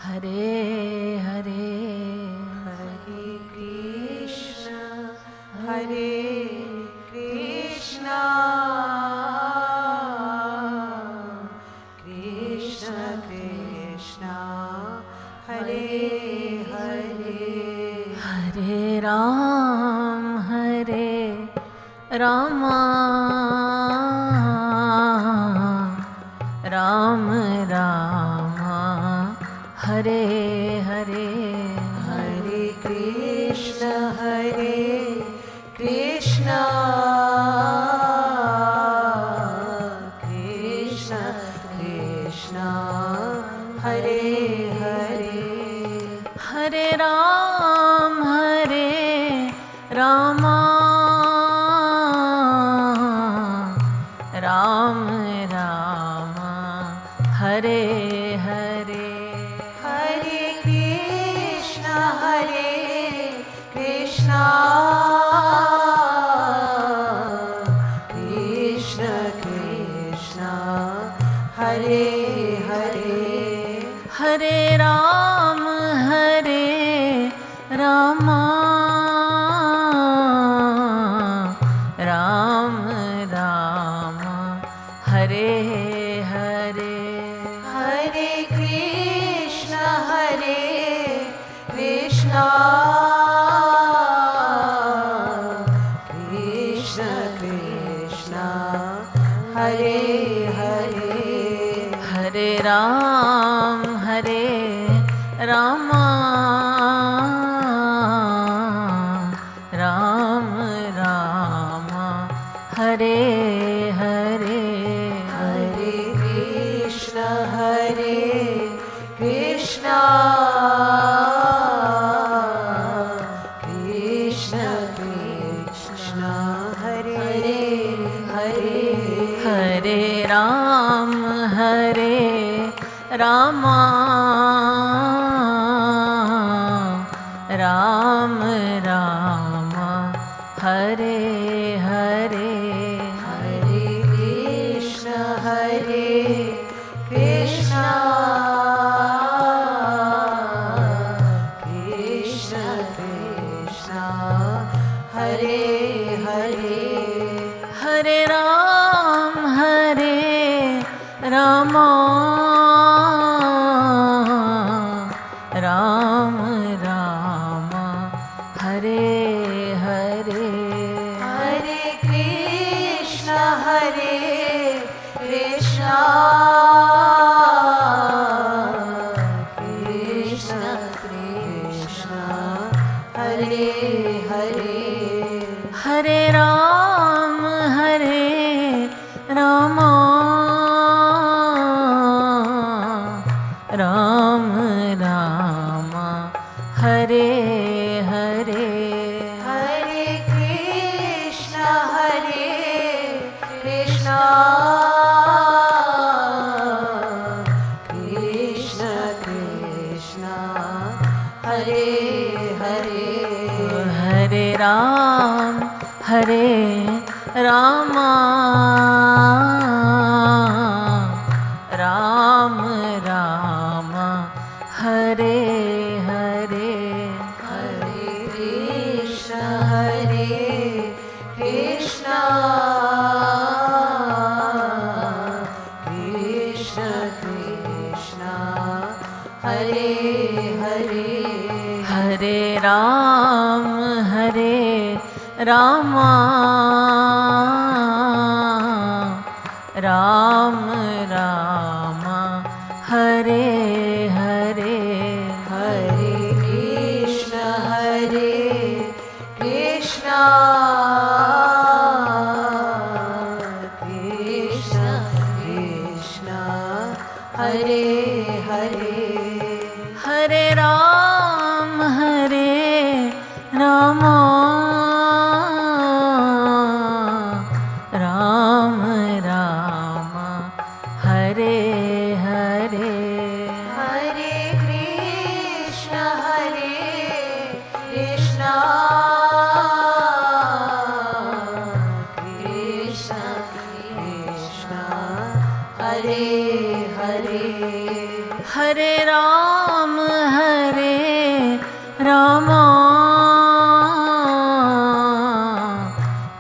हरे हरे हरे कृष्ण हरे Krishna Krishna Krishna Hare Hare Hare Ram Ram Ram Hare Hare Hare Krishna Krishna Krishna Hare Hare Hare Ram Ram Ram Hare Hare Hare Krishna Krishna Krishna Hare Hare Hare Ram Ram Ram Hare Hare Hare Krishna Krishna Krishna Krishna Hare Hare Hare Ram Ram Ram Hare Hare Hare Krishna Krishna Krishna Krishna Hare Hare Hare Ram Ram Ram Hare Hare Hare Krishna Krishna Krishna Krishna Hare Hare Hare Ram Ram Ram Hare Hare Hare Krishna Krishna Krishna Krishna Hare Hare Hare Ram Ram Ram Hare Hare Hare Krishna Krishna Krishna Krishna Hare Hare Hare Ram Ram Ram Hare Hare Hare Krishna Krishna Krishna Krishna Hare Hare Hare Ram Ram Ram Hare Hare Hare Krishna Krishna Krishna Krishna Hare Hare Hare Ram Ram Ram Hare Hare Hare Krishna Krishna Krishna Krishna Hare Hare Hare Ram Rama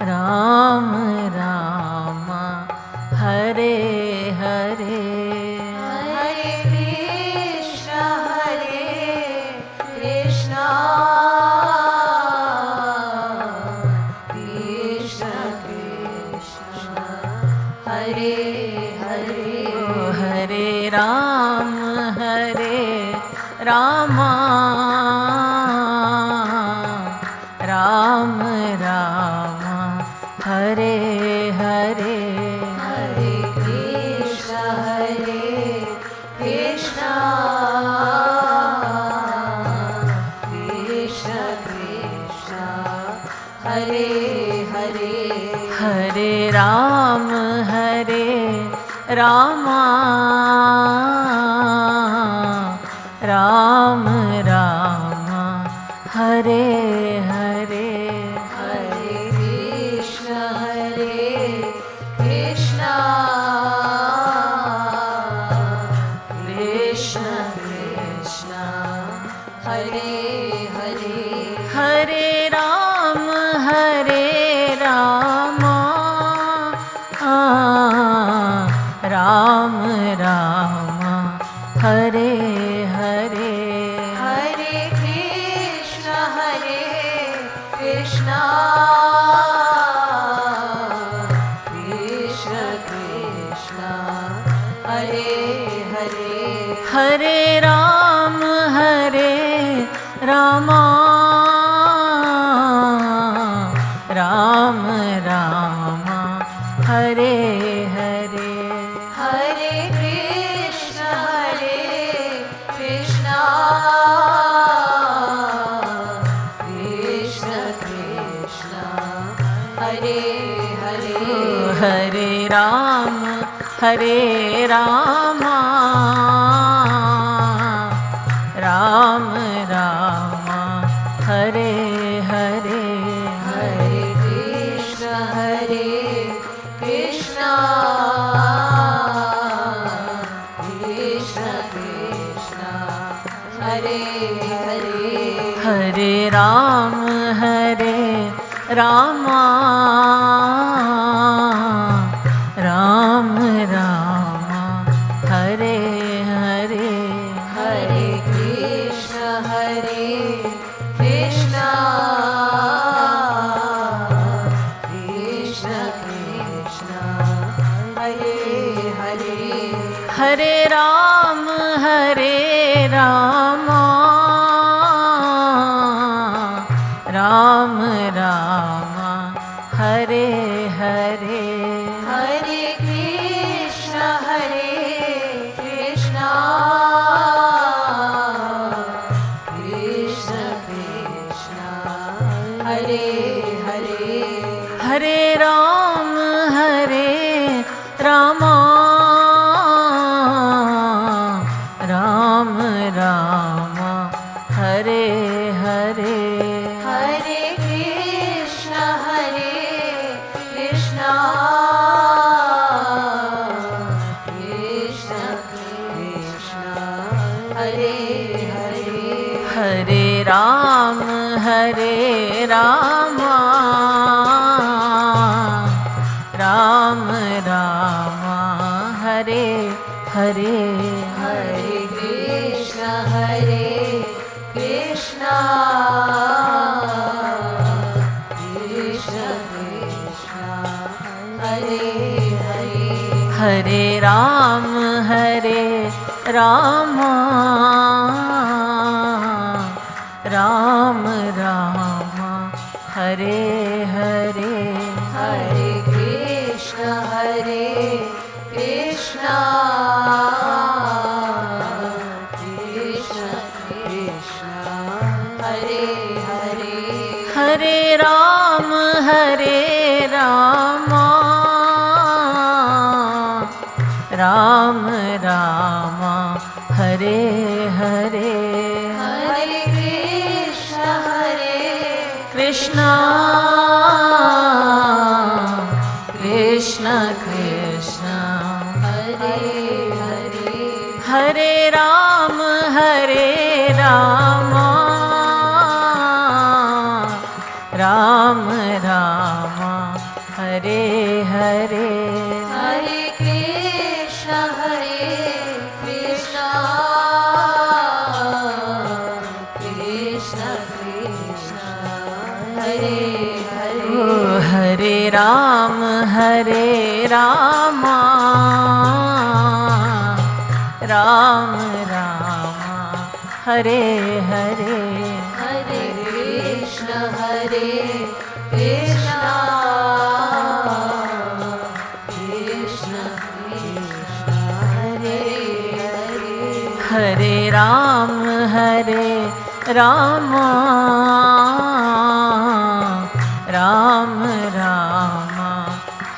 Ram Ram Hare Hare Hare Krishna Krishna Krishna Hare Hare Hare Ram Rama Ram Ram Hare Hare Hare Krishna Krishna Krishna Hare Hare Hare Rama Ram Ram Hare Hare Hare Krishna Krishna Krishna Krishna Hare Hare Hare Ram Ram Ram Hare Hare Hare Krishna Krishna Krishna Krishna Hare Hare Hare Ram Rama Ram Ram Hare Hare Hare Krishna Krishna Krishna Krishna Hare Hare Hare Ram Rama Ram Ram Hare Hare Hare Krishna Krishna Krishna Krishna Hare Hare Hare Ram Rama Ram Ram Hare Hare Hare Krishna Krishna Krishna Krishna Hare Hare Hare Ram Rama Ram Ram Hare Hare Hare Krishna Krishna Krishna Krishna Hare Hare Hare Ram Rama Ram Ram Hare Hare Hare Krishna Krishna Krishna Krishna Hare Hare Hare Ram Rama Ram Ram Hare Hare Hare Krishna Krishna Krishna Krishna Hare Hare Hare Ram Rama Ram Ram Hare Hare Hare Krishna Krishna Krishna Krishna Hare Hare Hare Ram Rama Ram Ram Hare Hare Hare Krishna Krishna Krishna Krishna Hare Hare Hare Ram Rama Hare Hare Hare Krishna Krishna Krishna Hare Hare Hare Ram Ram Ram Hare Hare Hare Krishna Krishna Krishna Hare Hare Hare Ram Ram Ram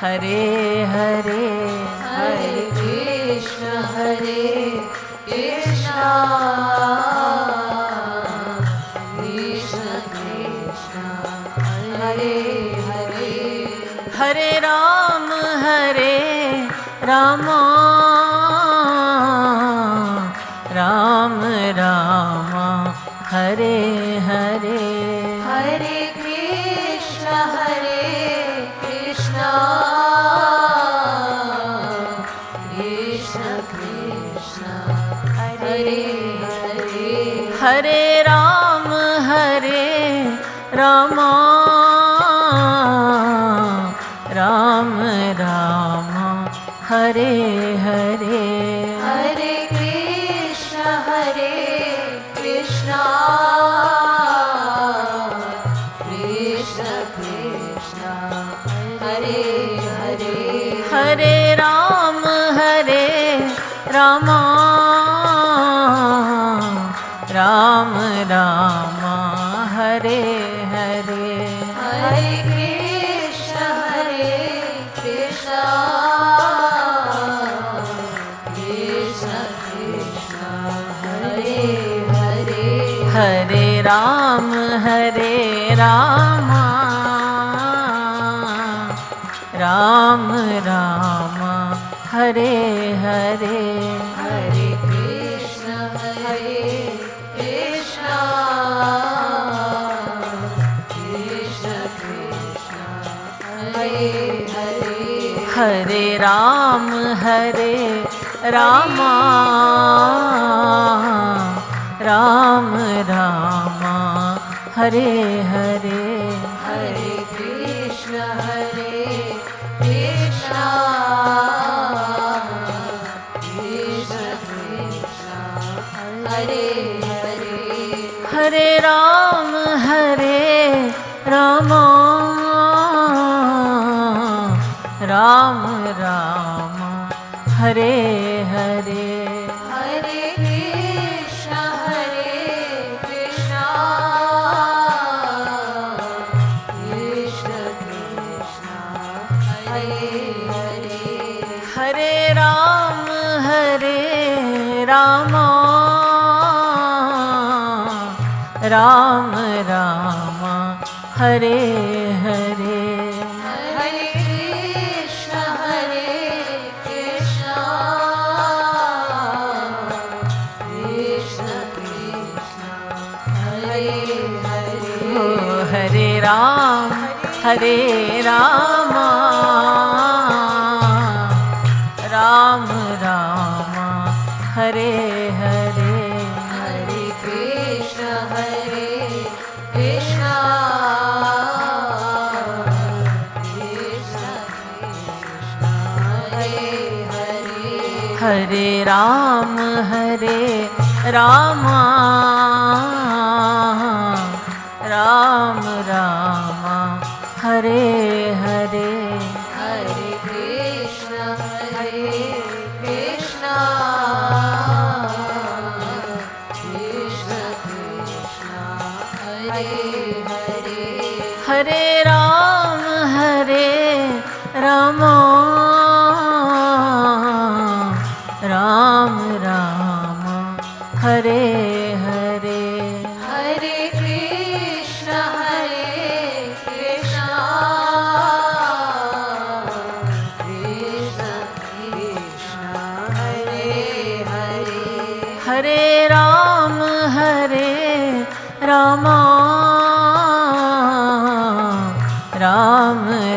Hare Hare Hare Krishna Krishna Krishna Krishna Hare Hare Hare Ram Ram Ram Hare Hare Hare Krishna Krishna Krishna Krishna Hare Hare Hare Ram Ram Ram Hare Hare Hare Krishna Krishna Krishna Krishna Hare Hare Hare Ram Ram Ram Hare Hare Hare Krishna Krishna Krishna Krishna Hare Hare Hare Ram Ram Hare Hare Hare Krishna Krishna Krishna Krishna Hare Hare Hare Ram Ram Hare Hare Hare Krishna Krishna Krishna Krishna Hare Hare Hare Ram Ram Hare Hare Hare Krishna Krishna Krishna Krishna Hare Hare Hare Ram Ram Hare Hare Hare Krishna Krishna Krishna Krishna Hare Hare Hare Ram Ram Hare Hare Hare Krishna Krishna Krishna Krishna Hare Hare Hare Ram Ram Hare Hare Hare Krishna Krishna Krishna Krishna Hare Hare Hare Ram Ram Hare Hare Hare Krishna Krishna Krishna Krishna Hare Hare Hare Ram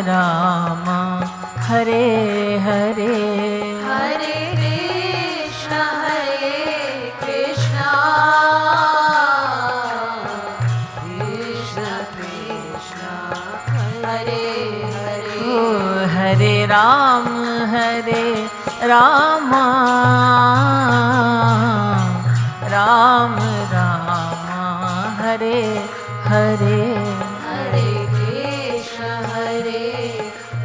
Ram Rama, Rama Rama, Hare Hare, Hare Krishna, Hare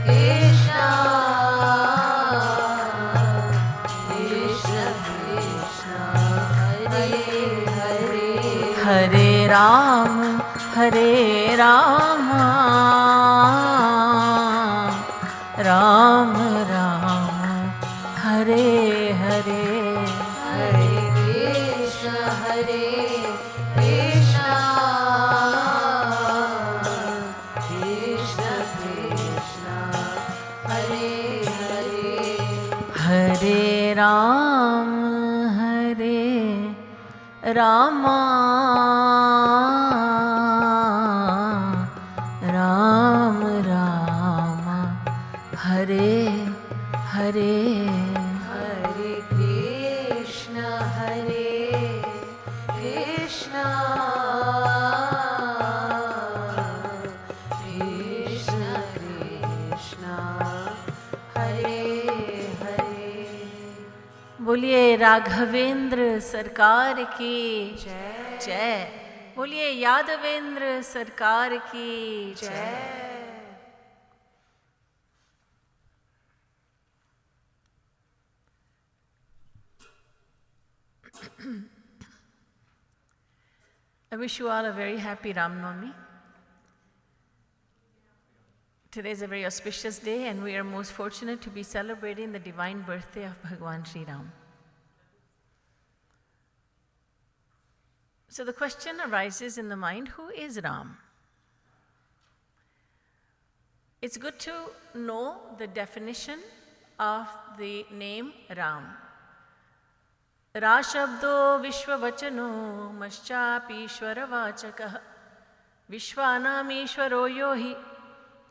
Krishna, Krishna Krishna, Hare Hare, Hare Ram, Hare Rama, Ram Ram, Hare Hare, Hare Krishna, Hare Krishna, Krishna Krishna, Hare Hare, Hare Ram, Hare Rama, Ram Rama, Hare Hare, Hare Krishna, Hare Krishna, Krishna Krishna, Hare Hare. बोलिए राघवेंद्र सरकार की जय, बोलिए यादवेंद्र सरकार की जय। I wish you all a very happy Ramnaumi. Today is a very auspicious day and we are most fortunate to be celebrating the divine birthday of Bhagwan Shri Ram. So the question arises in the mind, who is Ram? It's good to know the definition of the name Ram. Ra shabdo vishwavachano maschapi ishwaravachakah vishwanam ishwaro yohi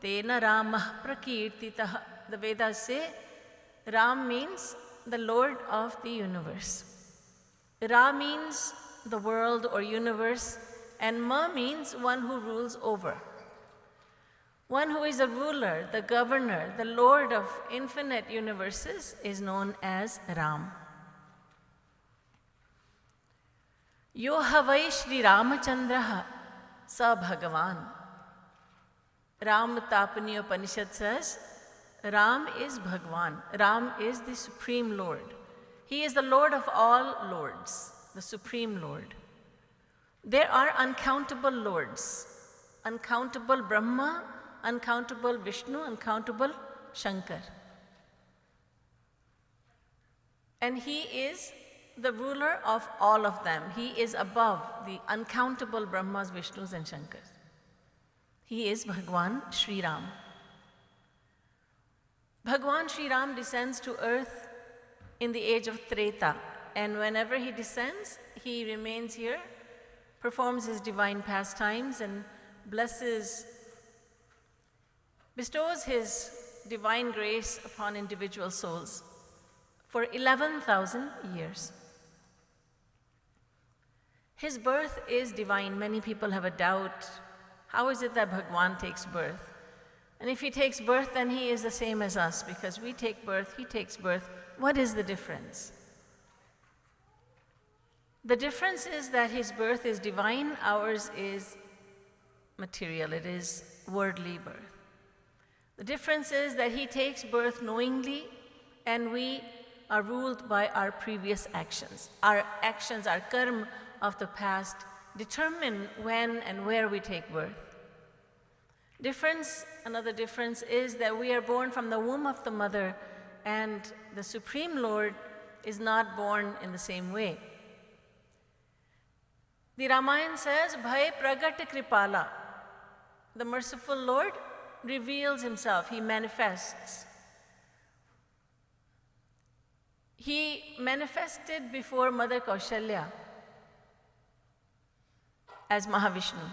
tena ramah prakirtitah. The Vedas say Ram means the Lord of the universe. Ra means the world or universe, and Ma means one who rules over. One who is a ruler, the governor, the Lord of infinite universes is known as Ram. Yo havai Shri Ramachandraha sa Bhagavan. Ram Tapani Upanishad says, Ram is Bhagwan. Ram is the Supreme Lord. He is the Lord of all lords, the Supreme Lord. There are uncountable lords, uncountable Brahma, uncountable Vishnu, uncountable Shankar. And he is the ruler of all of them. He is above the uncountable Brahmas, Vishnus, and Shankars. He is Bhagwan Shri Ram. Bhagwan Shri Ram descends to earth in the age of Treta, and whenever he descends, he remains here, performs his divine pastimes, and bestows his divine grace upon individual souls for 11,000 years. His birth is divine. Many people have a doubt. How is it that Bhagwan takes birth? And if he takes birth, then he is the same as us, because we take birth, he takes birth. What is the difference? The difference is that his birth is divine, ours is material, it is worldly birth. The difference is that he takes birth knowingly, and we are ruled by our previous actions. Our actions, our karma of the past determine when and where we take birth. Another difference is that we are born from the womb of the mother, and the Supreme Lord is not born in the same way. The Ramayana says, Bhai Pragat Kripala. The merciful Lord reveals himself, he manifests. He manifested before Mother Kaushalya as Mahavishnu.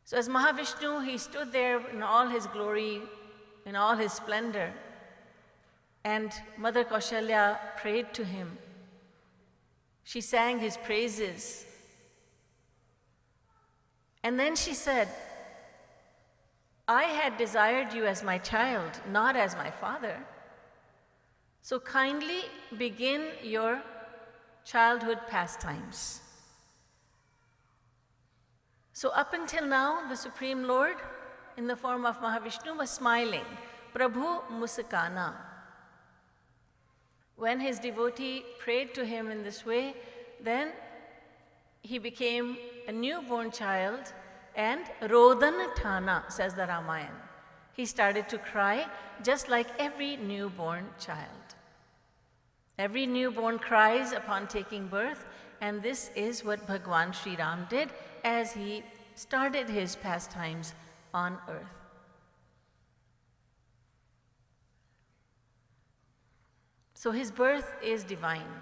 So as Mahavishnu, he stood there in all his glory, in all his splendor, and Mother Kaushalya prayed to him. She sang his praises. And then she said, I had desired you as my child, not as my father. So kindly begin your childhood pastimes. So up until now, the Supreme Lord, in the form of Mahavishnu, was smiling. Prabhu Muskana. When his devotee prayed to him in this way, then he became a newborn child, and Rodan Thana, says the Ramayana. He started to cry just like every newborn child. Every newborn cries upon taking birth, and this is what Bhagwan Shri Ram did as he started his pastimes on earth. So his birth is divine.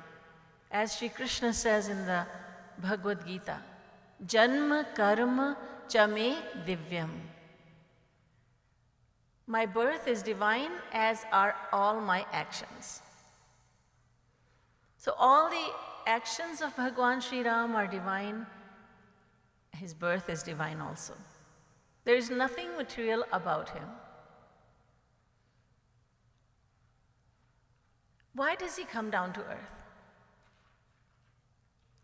As Shri Krishna says in the Bhagavad Gita, Janma karma chame divyam. My birth is divine, as are all my actions. So all the actions of Bhagwan Shri Ram are divine. His birth is divine also. There is nothing material about him. Why does he come down to earth?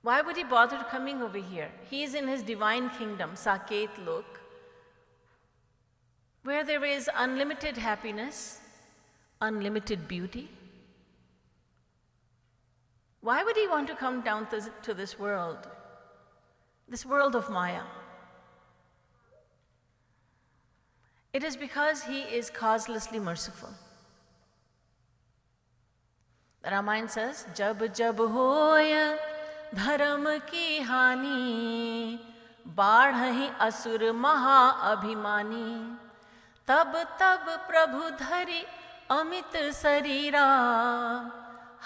Why would he bother coming over here? He is in his divine kingdom, Saket Lok, where there is unlimited happiness, unlimited beauty. Why would he want to come down to this world of Maya? It is because he is causelessly merciful. The Ramayana says, Jab jab hoya dharam ki hani, बाढ़हि असुर महा अभिमानी, तब तब प्रभु धरि अमित शरीरा,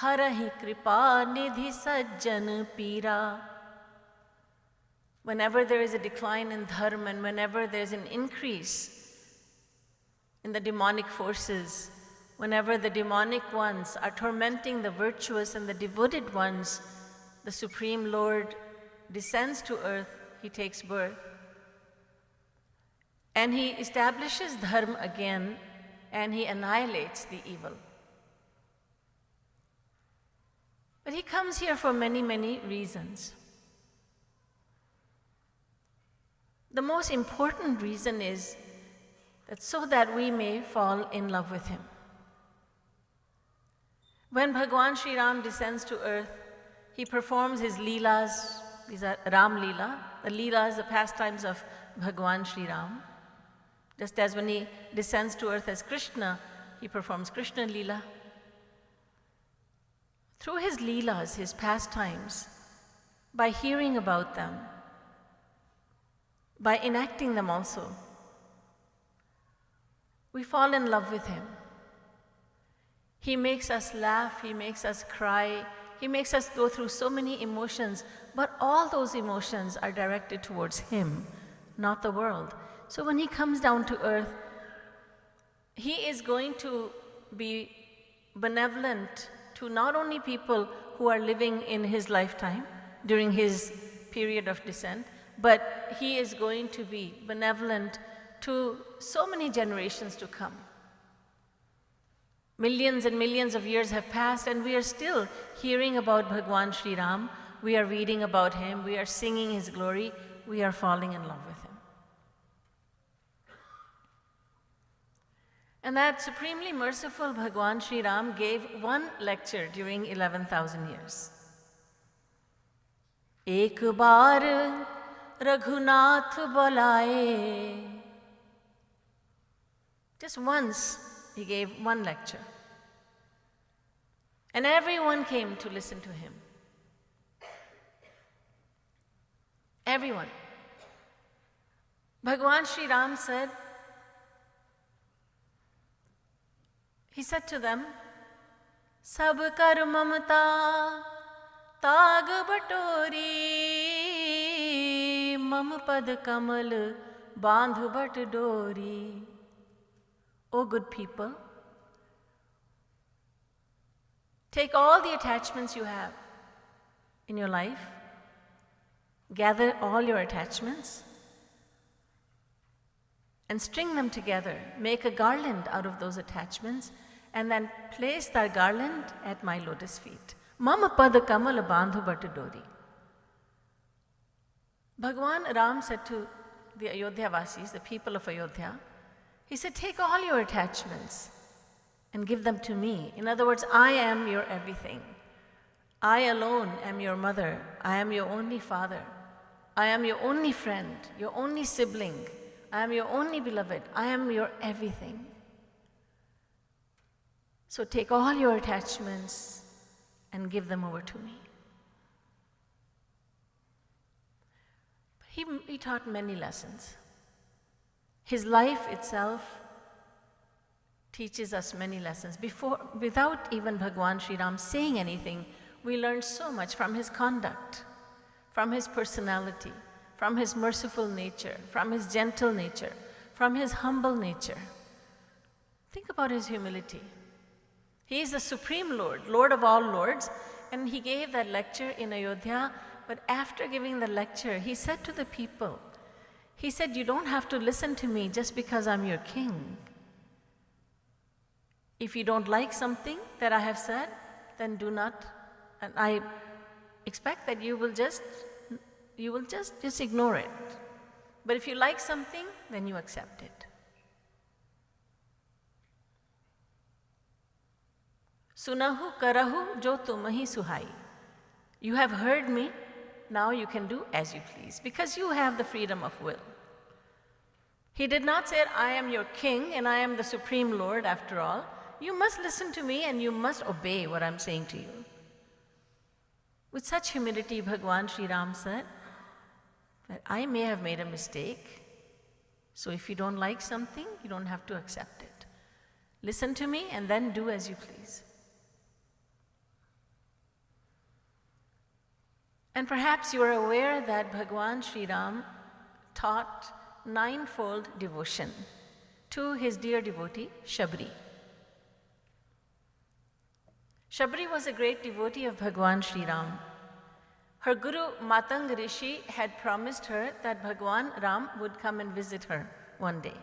हरहि कृपा निधि सज्जन पीरा. Whenever there is a decline in dharma and whenever there is an increase in the demonic forces, whenever the demonic ones are tormenting the virtuous and the devoted ones, the Supreme Lord descends to earth, he takes birth, and he establishes dharma again, and he annihilates the evil. But he comes here for many, many reasons. The most important reason is that so that we may fall in love with him. When Bhagwan Shri Ram descends to earth, he performs his leelas. These are Ram Leela. The leelas, the pastimes of Bhagwan Shri Ram. Just as when he descends to earth as Krishna, he performs Krishna Leela. Through his leelas, his pastimes, by hearing about them, by enacting them also, we fall in love with him. He makes us laugh, he makes us cry, he makes us go through so many emotions, but all those emotions are directed towards him, not the world. So when he comes down to earth, he is going to be benevolent to not only people who are living in his lifetime during his period of descent, but he is going to be benevolent to so many generations to come. Millions and millions of years have passed, and we are still hearing about Bhagwan Shri Ram. We are reading about him, we are singing his glory, we are falling in love with him. And that supremely merciful Bhagwan Shri Ram gave one lecture during 11,000 years. Ek baar Raghunath bolaye. Just once he gave one lecture. And everyone came to listen to him. Everyone. Bhagwan Shri Ram said, he said to them, Sab kar mamata tag batori, mam pad kamal bandh bat dori. O good people, take all the attachments you have in your life, gather all your attachments, and string them together. Make a garland out of those attachments and then place thy garland at my lotus feet. Mama pada kamal bandhu bhat dori. Bhagwan Ram said to the Ayodhya Vasis, the people of Ayodhya, he said, take all your attachments and give them to me. In other words, I am your everything. I alone am your mother. I am your only father. I am your only friend, your only sibling. I am your only beloved. I am your everything. So take all your attachments and give them over to me. He taught many lessons. His life itself teaches us many lessons. Without even Bhagwan Sri Ram saying anything, we learn so much from his conduct, from his personality, from his merciful nature, from his gentle nature, from his humble nature. Think about his humility. He is the Supreme Lord, Lord of all lords, and he gave that lecture in Ayodhya, but after giving the lecture, he said to the people, he said, you don't have to listen to me just because I'm your king. If you don't like something that I have said, then do not. And I expect that you will just ignore it. But if you like something, then you accept it. Sunahu karahu jo tumahi suhai. You have heard me, now you can do as you please, because you have the freedom of will. He did not say, I am your king and I am the Supreme Lord after all. You must listen to me and you must obey what I'm saying to you. With such humility, Bhagwan Sri Ram said that I may have made a mistake, so if you don't like something, you don't have to accept it. Listen to me and then do as you please. And perhaps you are aware that Bhagwan Sri Ram taught ninefold devotion to his dear devotee, Shabri. Shabri was a great devotee of Bhagwan Sri Ram. Her guru Matang Rishi had promised her that Bhagwan Ram would come and visit her one day.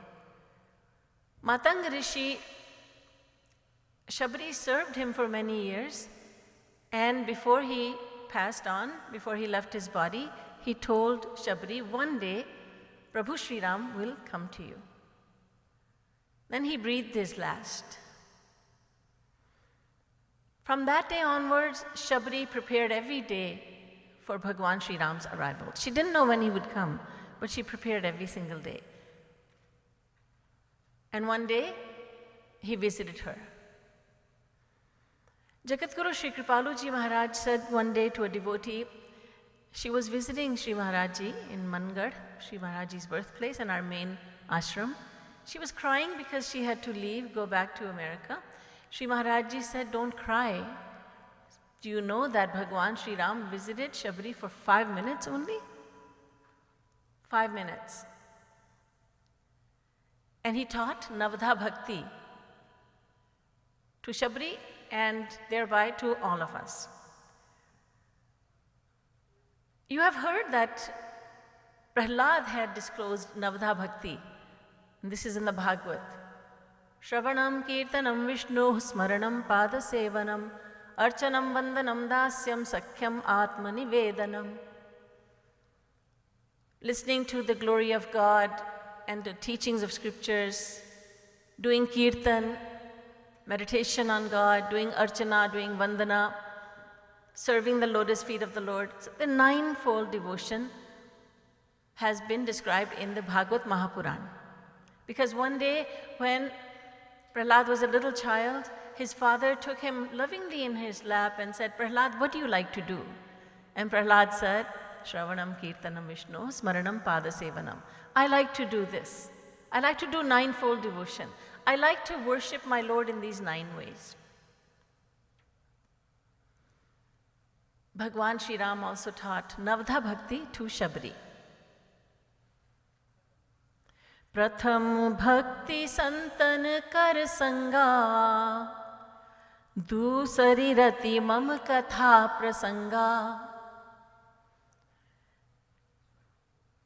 Matang Rishi, Shabri served him for many years, and before he passed on, before he left his body, he told Shabri, one day Prabhu Sri Ram will come to you. Then he breathed his last. From that day onwards, Shabri prepared every day for Bhagwan Sri Ram's arrival. She didn't know when he would come, but she prepared every single day. And one day, he visited her. Jagatguru Shri Kripalu ji Maharaj said one day to a devotee, she was visiting Shri Maharaj ji in Mangar, Shri Maharaj ji's birthplace and our main ashram. She was crying because she had to leave, go back to America. Shri Maharaj ji said, don't cry. Do you know that Bhagwan Sri Ram visited Shabri for 5 minutes only? 5 minutes. And he taught Navadha Bhakti to Shabri and thereby to all of us. You have heard that Prahlad had disclosed Navadha Bhakti, and this is in the Bhagavad. Shravanam Keertanam Vishnu Smaranam Pada Sevanam Archanam Vandanam Dasyam Sakhyam Atmani Vedanam. Listening to the glory of God and the teachings of scriptures, doing Kirtan, meditation on God, doing Archana, doing Vandana, serving the lotus feet of the Lord. So the ninefold devotion has been described in the Bhagavad Mahapuran. Because one day when Prahlad was a little child, his father took him lovingly in his lap and said, Prahlad, what do you like to do? And Prahlad said, Shravanam Kirtanam Vishnu Smaranam Pada Sevanam. I like to do this. I like to do ninefold devotion. I like to worship my Lord in these 9 ways. Bhagwan Sri Ram also taught Navadha Bhakti to Shabri. Pratham Bhakti Santan Kar Sanga Dusari Rati Mam Katha Prasanga.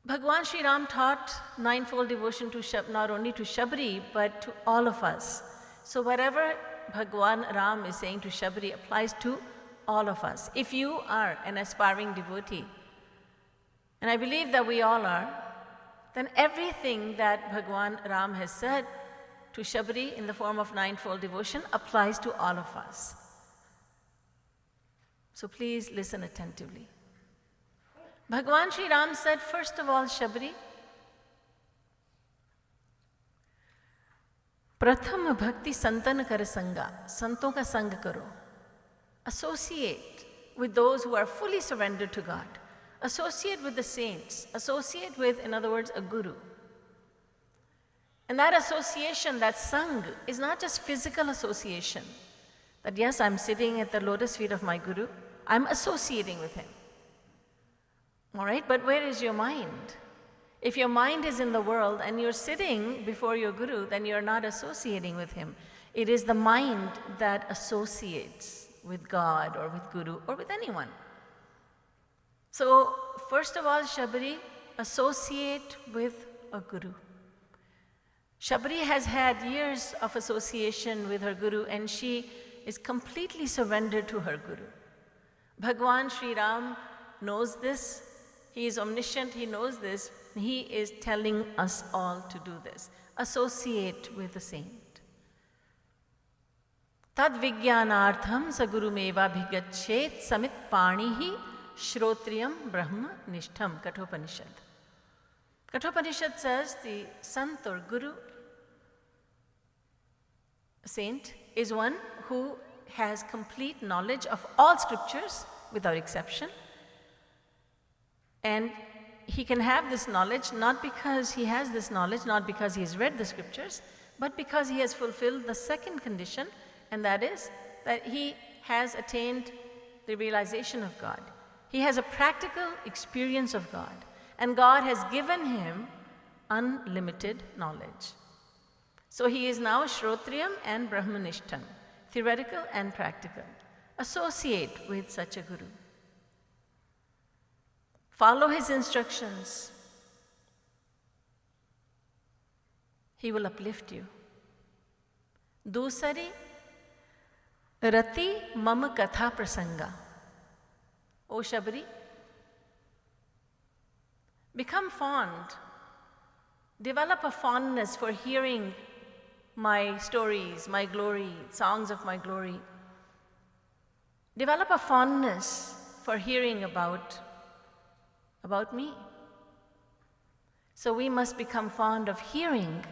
Bhagwan Sri Ram taught ninefold devotion to not only to Shabri, but to all of us. So whatever Bhagwan Ram is saying to Shabri applies to all of us. If you are an aspiring devotee, and I believe that we all are, then everything that Bhagwan Ram has said to Shabri in the form of ninefold devotion applies to all of us. So please listen attentively. Bhagwan Shri Ram said, first of all, Shabri, Pratham Bhakti Santan Kar Sanga, Santon ka Sang karo. Associate with those who are fully surrendered to God. Associate with the saints. Associate with, in other words, a guru. And that association, that sang, is not just physical association. That yes, I'm sitting at the lotus feet of my guru. I'm associating with him. All right, but where is your mind? If your mind is in the world and you're sitting before your guru, then you're not associating with him. It is the mind that associates with God or with guru or with anyone. So, first of all, Shabri, associate with a guru. Shabri has had years of association with her guru and she is completely surrendered to her guru. Bhagwan Shri Ram knows this. He is omniscient, he knows this. He is telling us all to do this. Associate with the saint. Tad vijnanartham sagurumeva bhigachet samit panihi shrotriyam brahma nishtham. Kathopanishad. Kathopanishad says the sant or guru, saint, is one who has complete knowledge of all scriptures without exception. And he can have this knowledge not because he has this knowledge, not because he has read the scriptures, but because he has fulfilled the second condition, and that is that he has attained the realization of God. He has a practical experience of God, and God has given him unlimited knowledge. So he is now Shrotriyam and Brahmanishtam, theoretical and practical. Associate with such a guru. Follow his instructions. He will uplift you. Dusari Rati Mama Katha Prasanga. O Shabri, become fond. Develop a fondness for hearing my stories, my glory, songs of my glory. Develop a fondness for hearing about me. So we must become fond of hearing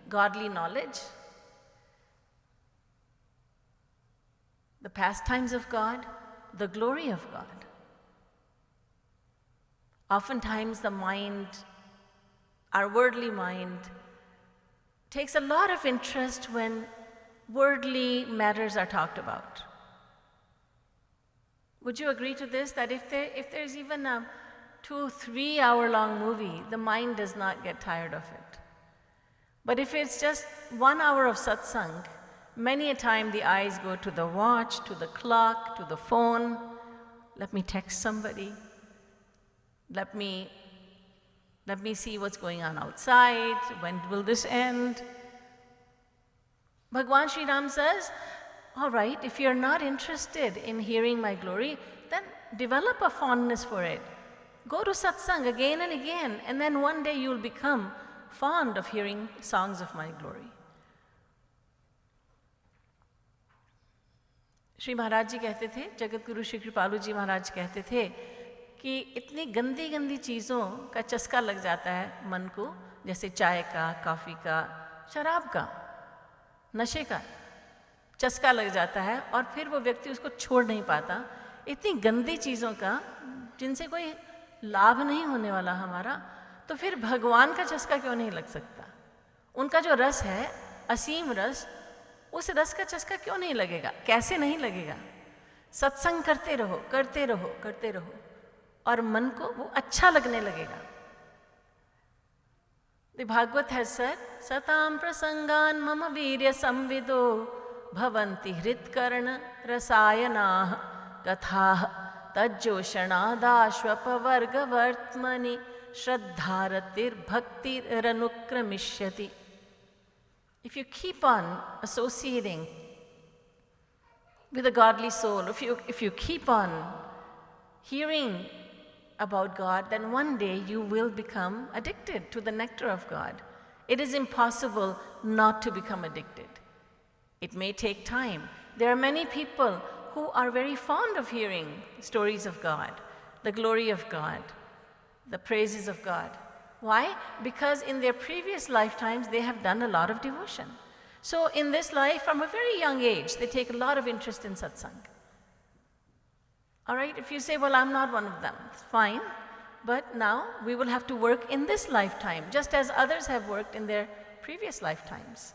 godly knowledge, the pastimes of God, the glory of God. Oftentimes the mind, our worldly mind, takes a lot of interest when worldly matters are talked about. Would you agree to this, that if there's even a 2-3 hour long movie, the mind does not get tired of it. But if it's just 1 hour of satsang, many a time the eyes go to the watch, to the clock, to the phone. Let me text somebody. Let me see what's going on outside. When will this end? Bhagwan Shri Ram says, all right, if you're not interested in hearing my glory, then develop a fondness for it. Go to satsang again and again, and then one day you'll become fond of hearing songs of my glory. Shri Maharaj जी कहते थे, जगत गुरु श्री कृपालु जी महाराज कहते थे कि इतनी गंदी गंदी चीज़ों का चस्का लग जाता है मन को, जैसे चाय का, कॉफ़ी का, शराब का, नशे का चस्का लग जाता है और फिर वो व्यक्ति उसको छोड़ नहीं पाता। इतनी गंदी चीज़ों का जिनसे कोई लाभ नहीं होने वाला हमारा, तो फिर भगवान का चस्का क्यों नहीं लग सकता? उनका जो रस है, असीम रस, उस रस का चस्का क्यों नहीं लगेगा? कैसे नहीं लगेगा? सत्संग करते रहो, करते रहो, करते रहो, और मन को वो अच्छा लगने लगेगा। The Bhagavad has said, Satam prasangan mama virya samvido bhavanti hritkarna rasayana katha tajjoshanadashvapavarga vartmani shraddharatir bhaktir ranukramishyati. If you keep on associating with a godly soul, if you keep on hearing about God, then one day you will become addicted to the nectar of God. It is impossible not to become addicted. It may take time. There are many people who are very fond of hearing stories of God, the glory of God, the praises of God. Why? Because in their previous lifetimes they have done a lot of devotion. So in this life, from a very young age, they take a lot of interest in satsang. All right, if you say, well, I'm not one of them, it's fine. But now we will have to work in this lifetime, just as others have worked in their previous lifetimes.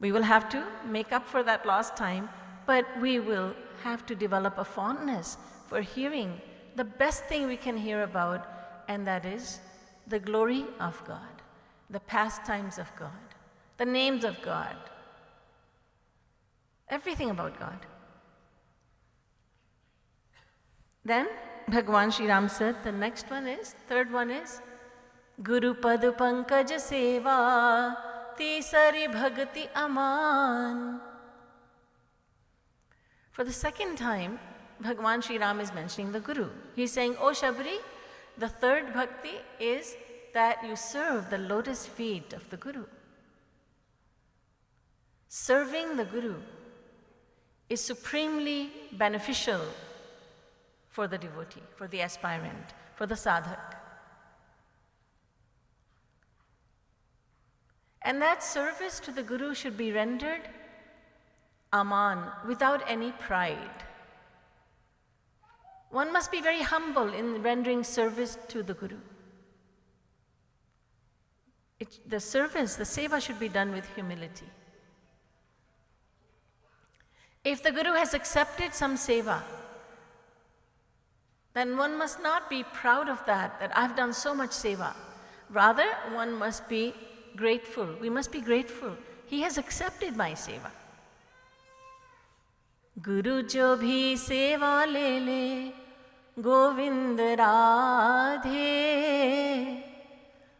We will have to make up for that lost time, but we will have to develop a fondness for hearing the best thing we can hear about, and that is the glory of God, the pastimes of God, the names of God, everything about God. Then Bhagwan Shri Ram said, the next one is, third one is, Guru Pad Pankaj Seva, Tisari Bhagati Aman. For the second time, Bhagwan Shri Ram is mentioning the Guru. He's saying, O Shabri, the third bhakti is that you serve the lotus feet of the Guru. Serving the Guru is supremely beneficial for the devotee, for the aspirant, for the sadhak. And that service to the Guru should be rendered aman, without any pride. One must be very humble in rendering service to the Guru. The service, the seva should be done with humility. If the Guru has accepted some seva, then one must not be proud of that I've done so much seva. Rather, one must be grateful. We must be grateful. He has accepted my seva. Guru jo bhi seva le le, Govind Radhe,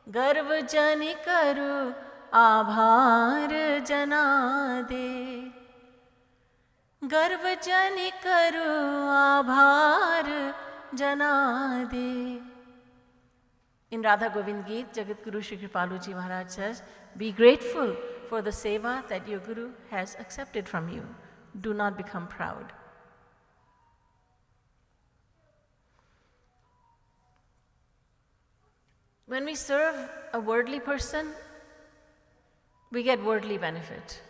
Garv jani karu, Abhar jana de. Garv jani karu, Abhar jana de. In Radha Govind Geet, Jagat Guru Shri Kripalu Ji Maharaj says, be grateful for the seva that your Guru has accepted from you. Do not become proud. When we serve a worldly person, we get worldly benefit.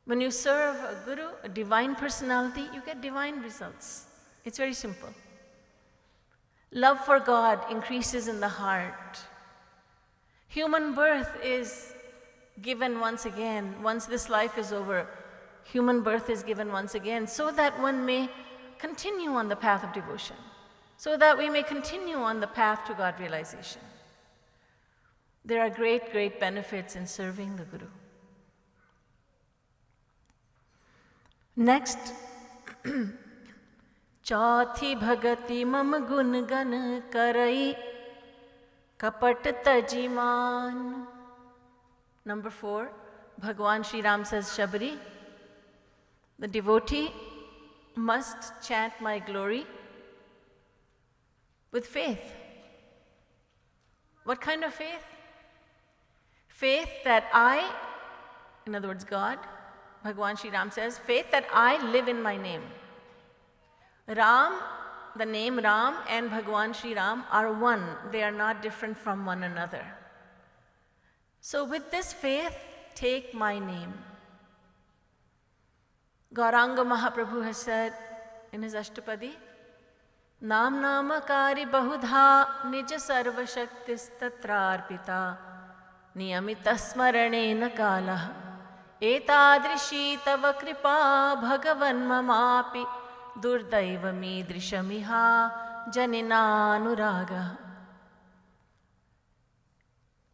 When you serve a Guru, a divine personality, you get divine results. It's very simple. Love for God increases in the heart. Human birth is given once again. Once this life is over, human birth is given once again so that one may continue on the path of devotion, so that we may continue on the path to God realization. There are great, great benefits in serving the Guru. Next, Chauthi bhagati mam gun gan karai kapat tajiman. Number 4, Bhagwan Shri Ram says, Shabri, the devotee must chant my glory with faith. What kind of faith? Faith that I, in other words God, Bhagwan Shri Ram says, faith that I live in my name. Ram, the name Ram and Bhagwan Shri Ram are one. They are not different from one another. So with this faith, take my name. Gauranga Mahaprabhu has said in his Ashtapadi, Naam namakari bahudha nija sarva shaktis tatrarpita niyamita smaranena kala etadrishi tava kripa bhagavan mamapi durdaiva midrishamiha janinanuraga.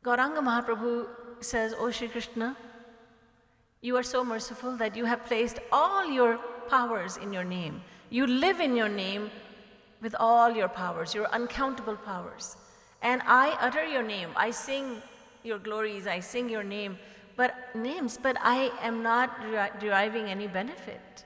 Gauranga Mahaprabhu says, O Shri Krishna, you are so merciful that you have placed all your powers in your name. You live in your name with all your powers, your uncountable powers. And I utter your name. I sing your glories. I sing your name, but I am not deriving any benefit.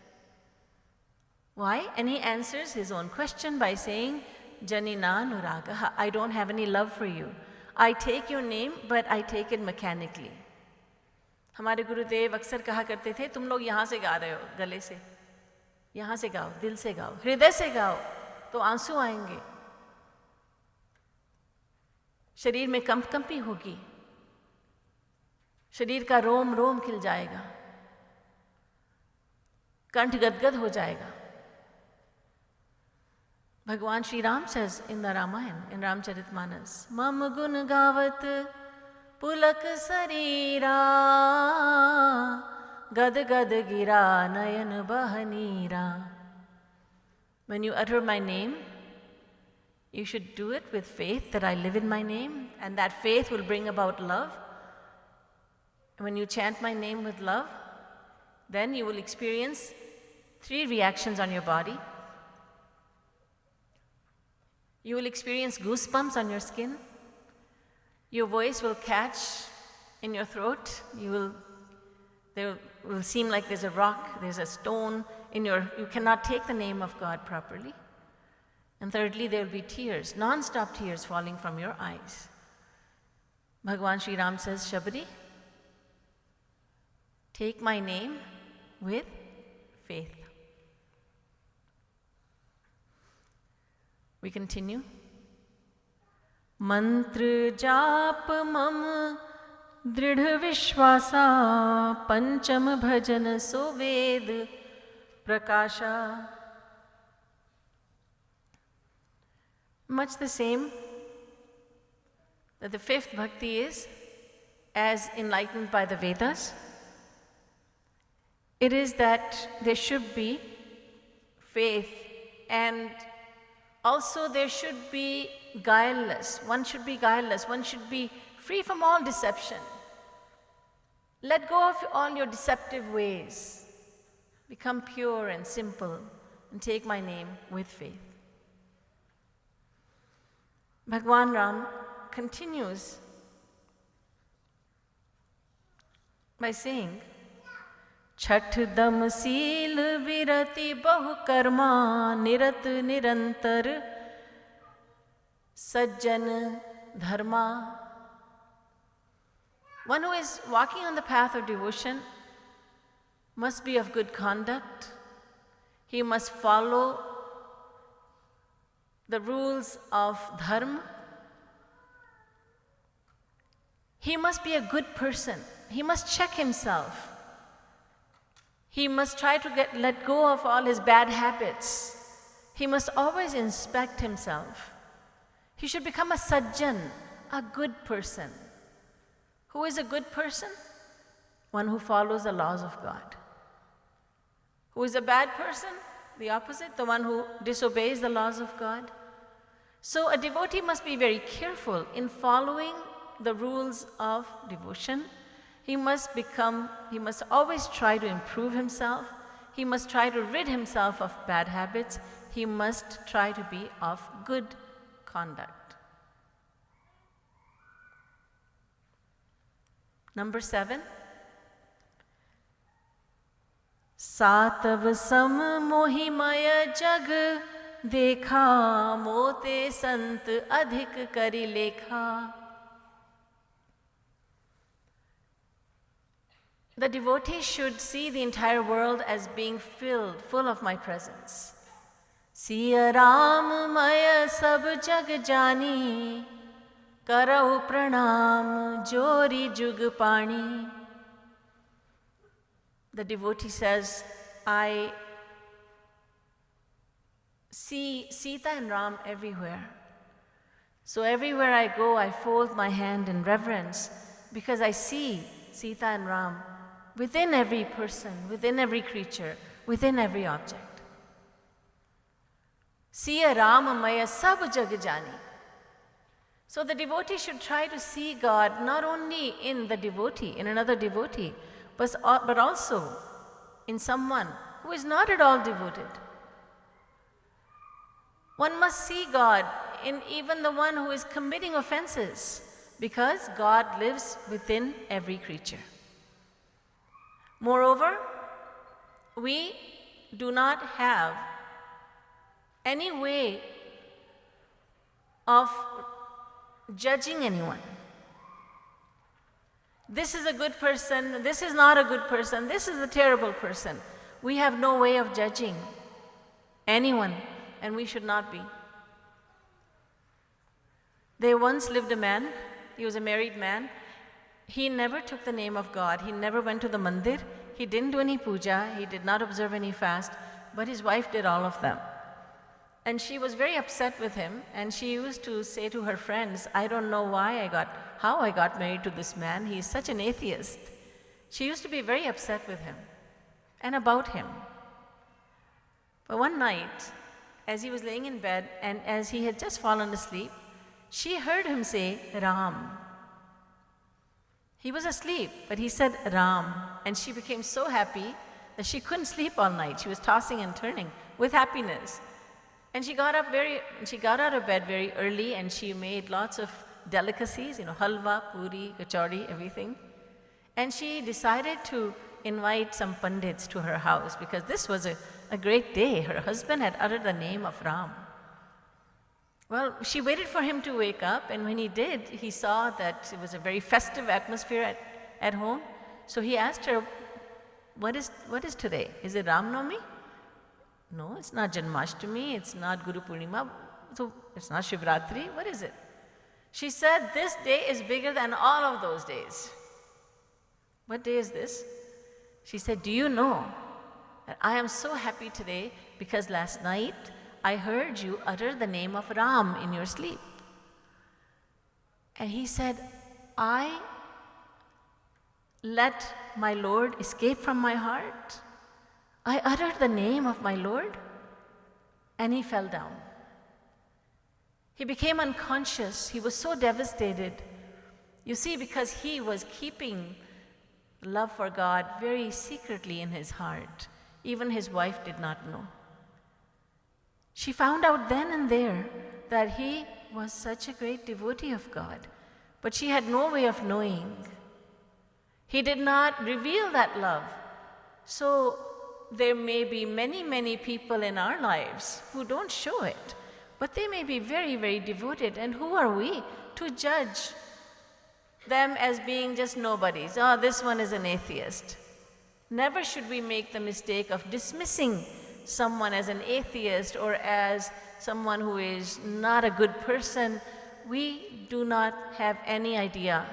Why? And he answers his own question by saying, Janina Nuragaha, I don't have any love for you. I take your name, but I take it mechanically. हमारे गुरुदेव अक्सर कहा करते थे, तुम लोग यहाँ से गा रहे हो, गले से, यहाँ से गाओ, दिल से गाओ, हृदय से गाओ, तो आंसू आएंगे, शरीर में कंपकंपी होगी, शरीर का रोम रोम खिल जाएगा, कंठ गदगद हो जाएगा. Bhagwan Shri Ram says in the Ramayana, in Ramcharitmanas, Mam gun gavat pulak sarira, gad gad gira nayan bahanira. When you utter my name, you should do it with faith that I live in my name, and that faith will bring about love. And when you chant my name with love, then you will experience 3 reactions on your body. You will experience goosebumps on your skin. Your voice will catch in your throat. There will seem like there's a rock, there's a stone in you cannot take the name of God properly. And thirdly, there will be tears, non-stop tears falling from your eyes. Bhagwan Shri Ram says, Shabri, take my name with faith. We continue. Mantra jap mam dridh vishwasa pancham bhajan soved prakasha. Much the same that the 5th bhakti is, as enlightened by the Vedas, it is that there should be faith, and also there should be guileless. One should be guileless. One should be free from all deception. Let go of all your deceptive ways. Become pure and simple and take my name with faith. Bhagwan Ram continues by saying, Chhat dam sil virati bahu karma nirat nirantar sajjan dharma. One who is walking on the path of devotion must be of good conduct. He must follow the rules of dharma. He must be a good person. He must check himself. He must try to let go of all his bad habits. He must always inspect himself. He should become a sajjan, a good person. Who is a good person? One who follows the laws of God. Who is a bad person? The opposite, the one who disobeys the laws of God. So a devotee must be very careful in following the rules of devotion. He must always try to improve himself. He must try to rid himself of bad habits. He must try to be of good conduct. Number 7. Satav sam mohimaya jag dekha mote sant adhik kari lekha. The devotee should see the entire world as being full of my presence. Siya Ram Maya sab jag jani, karau pranam jori jug pani. The devotee says, I see Sita and Ram everywhere. So everywhere I go, I fold my hand in reverence because I see Sita and Ram within every person, within every creature, within every object. Siya Ram Maya sab jag jani. So the devotee should try to see God not only in the devotee, in another devotee, but also in someone who is not at all devoted. One must see God in even the one who is committing offenses, because God lives within every creature. Moreover, we do not have any way of judging anyone. This is a good person, this is not a good person, this is a terrible person. We have no way of judging anyone, and we should not be. There once lived a man, he was a married man. He never took the name of God, he never went to the mandir, he didn't do any puja, he did not observe any fast, but his wife did all of them. And she was very upset with him, and she used to say to her friends, I don't know how I got married to this man, he is such an atheist. She used to be very upset with him and about him. But one night, as he was laying in bed and as he had just fallen asleep, she heard him say, Ram. He was asleep, but he said, Ram. And she became so happy that she couldn't sleep all night. She was tossing and turning with happiness. And she got out of bed very early, and she made lots of delicacies, halwa, puri, kachori, everything. And she decided to invite some pandits to her house because this was a great day. Her husband had uttered the name of Ram. Well, she waited for him to wake up, and when he did, he saw that it was a very festive atmosphere at home. So he asked her, what is today? Is it Ramnaumi? No, it's not Janmashtami, it's not Guru Purnima, so it's not Shivratri, what is it? She said, this day is bigger than all of those days. What day is this? She said, do you know that I am so happy today because last night I heard you utter the name of Ram in your sleep. And he said, I let my Lord escape from my heart. I uttered the name of my Lord, and he fell down. He became unconscious. He was so devastated. You see, because he was keeping love for God very secretly in his heart. Even his wife did not know. She found out then and there that he was such a great devotee of God, but she had no way of knowing. He did not reveal that love. So there may be many, many people in our lives who don't show it, but they may be very, very devoted. And who are we to judge them as being just nobodies? Oh, this one is an atheist. Never should we make the mistake of dismissing someone as an atheist or as someone who is not a good person. We do not have any idea.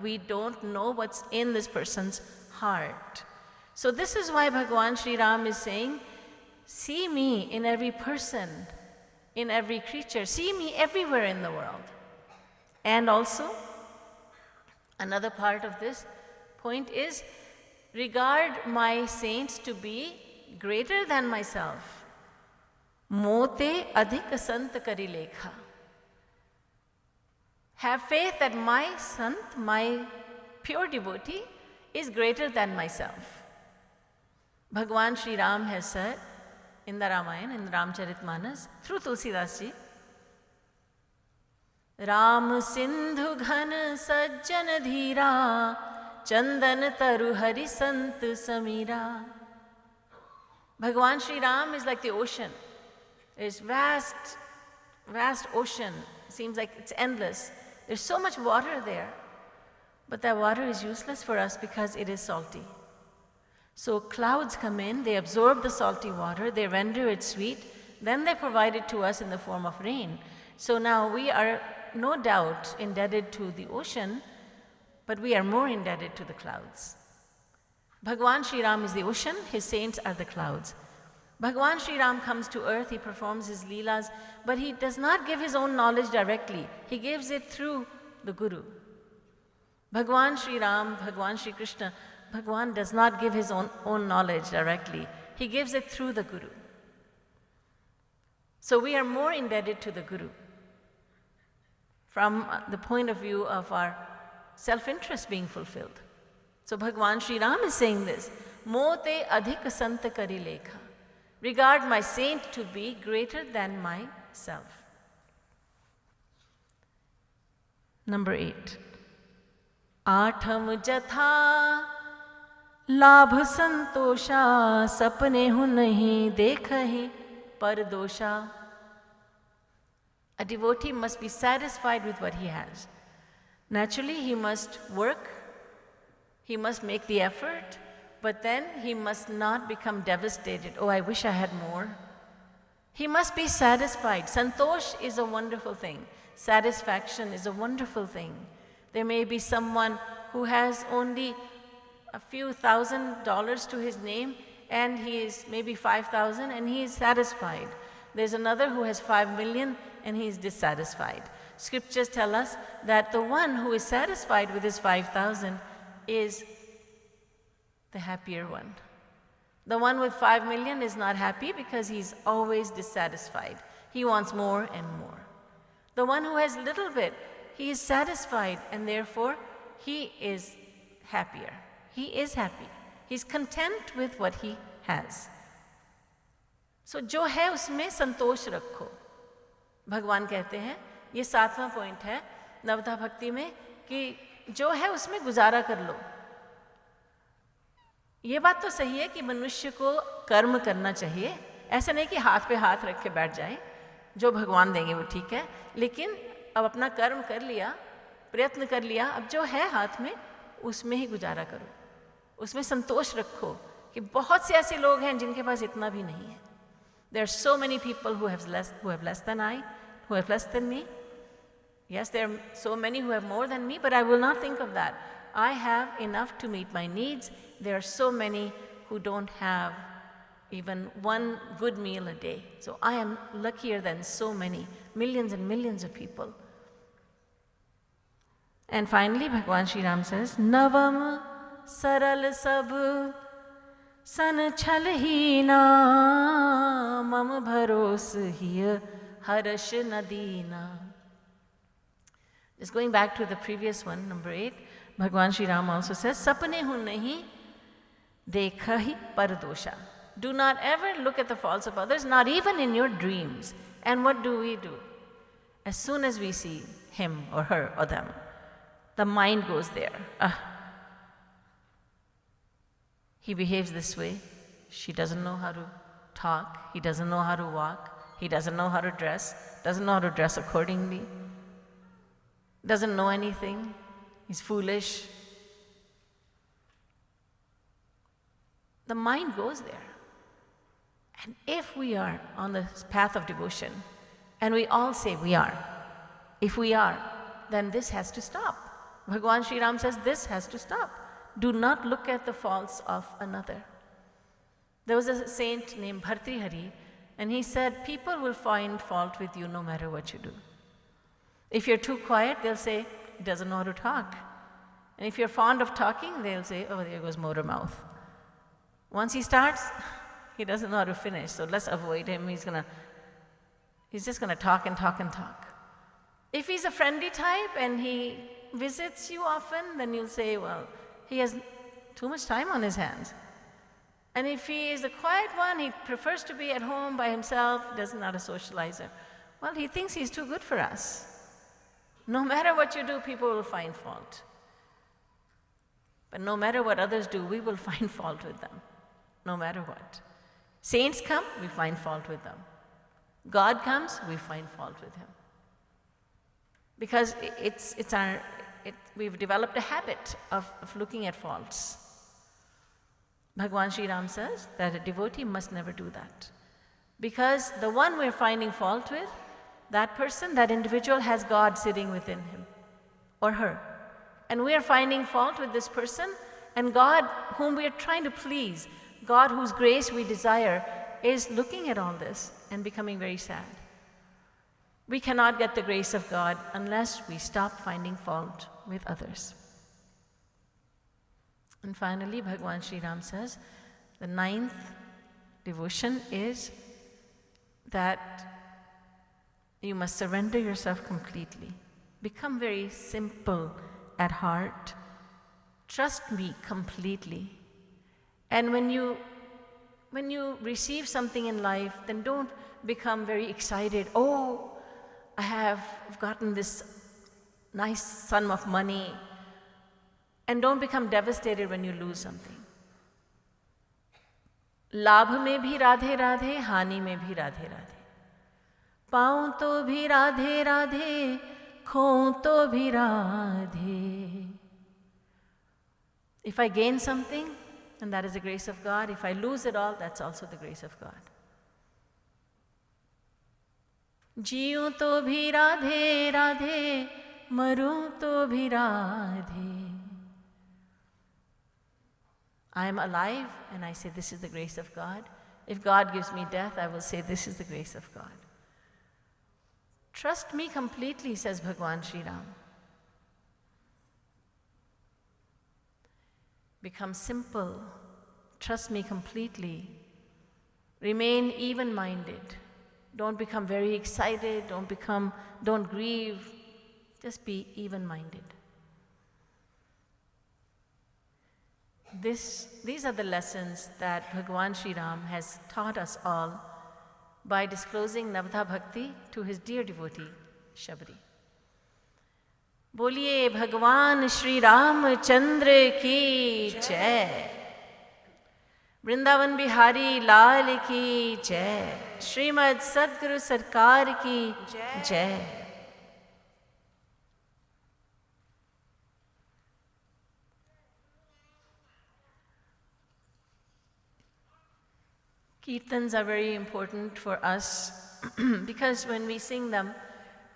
We don't know what's in this person's heart. So this is why Bhagwan Shri Ram is saying, see me in every person, in every creature. See me everywhere in the world. And also, another part of this point is, regard my saints to be greater than myself. Mote adhik sant kari lekha. Have faith that my sant, my pure devotee, is greater than myself. Bhagwan Shri Ram has said in the Ramayana, in the Ramcharitmanas, through Tulsidas ji, Ram Sindhu Ghan Sajjan Dhira, Chandan Taru Hari Sant Samira. Bhagwan Shri Ram is like the ocean. There's vast ocean. It seems like it's endless. There's so much water there. But that water is useless for us because it is salty. So clouds come in, they absorb the salty water, they render it sweet, then they provide it to us in the form of rain. So now we are no doubt indebted to the ocean, but we are more indebted to the clouds. Bhagwan Shri Ram is the ocean, his saints are the clouds. Bhagwan Shri Ram comes to earth, he performs his leelas, but he does not give his own knowledge directly. He gives it through the Guru. Bhagwan Shri Ram, Bhagwan Shri Krishna, Bhagwan does not give his own knowledge directly. He gives it through the Guru. So we are more indebted to the Guru from the point of view of our self-interest being fulfilled. So Bhagwan Shri Ram is saying this, Mote adhik sant kari lekha. Regard my saint to be greater than myself. Number 8. Aatham jatha लाभ संतोषा सपने हूँ नहीं देखहि पर दोषा. A devotee must be satisfied with what he has. Naturally, he must work, he must make the effort, but then he must not become devastated. Oh, I wish I had more. He must be satisfied. Santosh is a wonderful thing. Satisfaction is a wonderful thing. There may be someone who has only a few $1,000s to his name, and he is maybe 5,000 and he is satisfied. There's another who has 5 million and he is dissatisfied. Scriptures tell us that the one who is satisfied with his 5,000 is the happier one. The one with 5 million is not happy because he's always dissatisfied. He wants more and more. The one who has little bit, he is satisfied and therefore he is happier. He is happy. He's content with what he has. So जो है उसमें संतोष रखो. भगवान कहते हैं, ये 7वां point है नवधा भक्ति में, कि जो है उसमें गुजारा कर लो. ये बात तो सही है कि मनुष्य को कर्म करना चाहिए. ऐसा नहीं कि हाथ पे हाथ रख के बैठ जाए, जो भगवान देंगे वो ठीक है, लेकिन अब अपना कर्म कर लिया, प्रयत्न कर लिया, अब जो है हाथ में उसमें ही गुजारा करो. उसमें संतोष रखो कि बहुत से ऐसे लोग हैं जिनके पास इतना भी नहीं है. There are so many people who have less than I, who have less than me. Yes, there are so many who have more than me, but I will not think of that. I have enough to meet my needs. There are so many who don't have even one good meal a day. So I am luckier than so many, millions and millions of people. And finally, Bhagwan Shri Ram says, Navam saral sab san chalhina mam bharos hiya harash nadina. Just going back to the previous one, number 8, Bhagwan Shri Ram also says, Sapne hu nahi dekha hi pardosha. Do not ever look at the faults of others, not even in your dreams. And what do? As soon as we see him or her or them, the mind goes there. He behaves this way. She doesn't know how to talk. He doesn't know how to walk. He doesn't know how to dress. Doesn't know how to dress accordingly. Doesn't know anything. He's foolish. The mind goes there. And if we are on the path of devotion, and we all say we are, if we are, then this has to stop. Bhagwan Shri Ram says this has to stop. Do not look at the faults of another. There was a saint named Bhartrihari, and he said, people will find fault with you no matter what you do. If you're too quiet, they'll say, he doesn't know how to talk. And if you're fond of talking, they'll say, oh, there goes motor mouth. Once he starts, he doesn't know how to finish, so let's avoid him. He's just going to talk and talk and talk. If he's a friendly type and he visits you often, then you'll say, well, he has too much time on his hands. And if he is a quiet one, he prefers to be at home by himself, not a socializer. Well, he thinks he's too good for us. No matter what you do, people will find fault. But no matter what others do, we will find fault with them. No matter what. Saints come, we find fault with them. God comes, we find fault with him. Because we've developed a habit of looking at faults. Bhagwan Shri Ram says that a devotee must never do that. Because the one we're finding fault with, that person, that individual has God sitting within him or her. And we are finding fault with this person, and God whom we are trying to please, God whose grace we desire, is looking at all this and becoming very sad. We cannot get the grace of God unless we stop finding fault with others. And finally, Bhagwan Shri Ram says, the 9th devotion is that you must surrender yourself completely. Become very simple at heart. Trust me completely. And when you receive something in life, then don't become very excited. Oh, I have gotten this nice sum of money. And don't become devastated when you lose something. लाभ में भी राधे राधे, हानि में भी राधे राधे. पाऊं तो भी राधे राधे, खोऊं तो भी Radhe. If I gain something, and that is the grace of God. If I lose it all, that's also the grace of God. जीऊं तो भी राधे राधे, मरूं तो भी Radhe. I am alive and I say this is the grace of God. If God gives me death, I will say this is the grace of God. Trust me completely, says Bhagwan Shri Ram. Become simple. Trust me completely. Remain even-minded. Don't become very excited. Don't grieve. Just be even-minded. These are the lessons that Bhagwan Shri Ram has taught us all by disclosing Navadha Bhakti to his dear devotee, Shabri. बोलिए भगवान श्री रामचंद्र की जय. वृंदावन बिहारी लाल की जय. श्रीमद् सद्गुरु सरकार की जय. Kirtans are very important for us because when we sing them,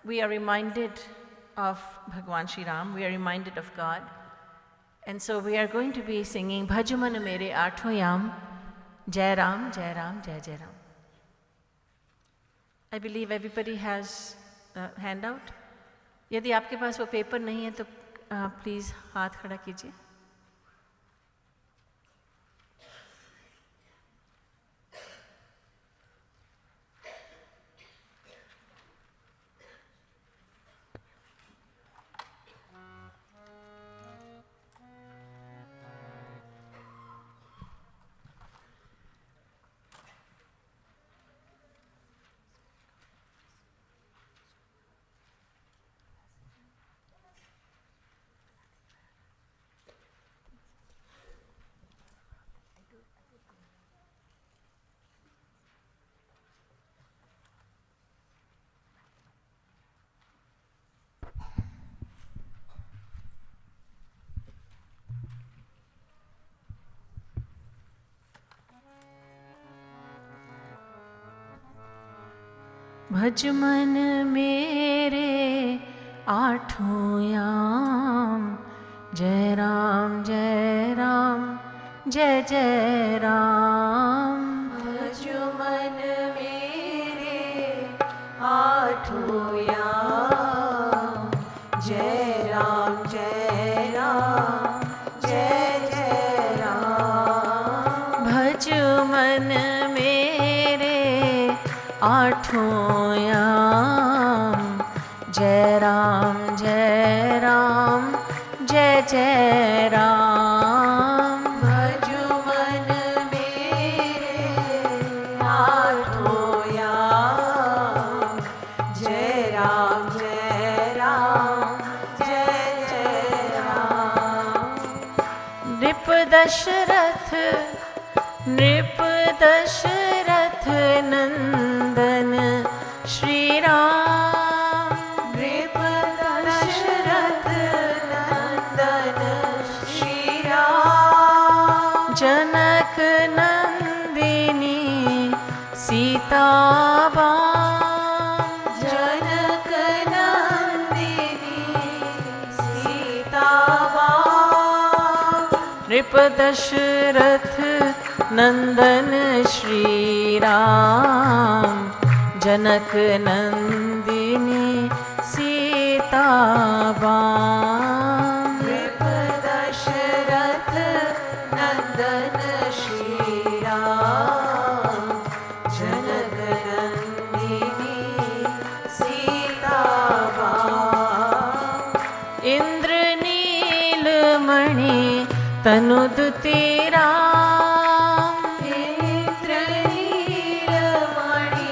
we are reminded of Bhagwan Shri Ram, we are reminded of God. And so we are going to be singing Bhaju Man Mere Aatho Yam, Jai Ram, Jai Ram, Jai Jai Ram. I believe everybody has a handout. यदि आपके पास वो paper नहीं है तो please हाथ खड़ा कीजिए. भज मन मेरे आठों याम, जय राम जय राम जय जय राम. भज मन मेरे आठों याम, जय राम जय राम जय जय राम. भज मन मेरे आठों याम, जय राम जय राम जय जय राम. भज मन मेरे आठों याम, जय राम जय राम जय जय राम. नृप दशरथ नंदन श्री राम. नृप दशरथ नंदन श्री राम. जनक नंदिनी सीता बाम. जनक नंदिनी सीता बाम. नृप दशरथ नंदन श्री राम. जनक नंदिनी सीता बाम. नृप दशरथ नंदन श्री राम. जनक नंदिनी सीता बाम. इंद्र नीलमणि तनुदुति राम. इंद्र नीलमणि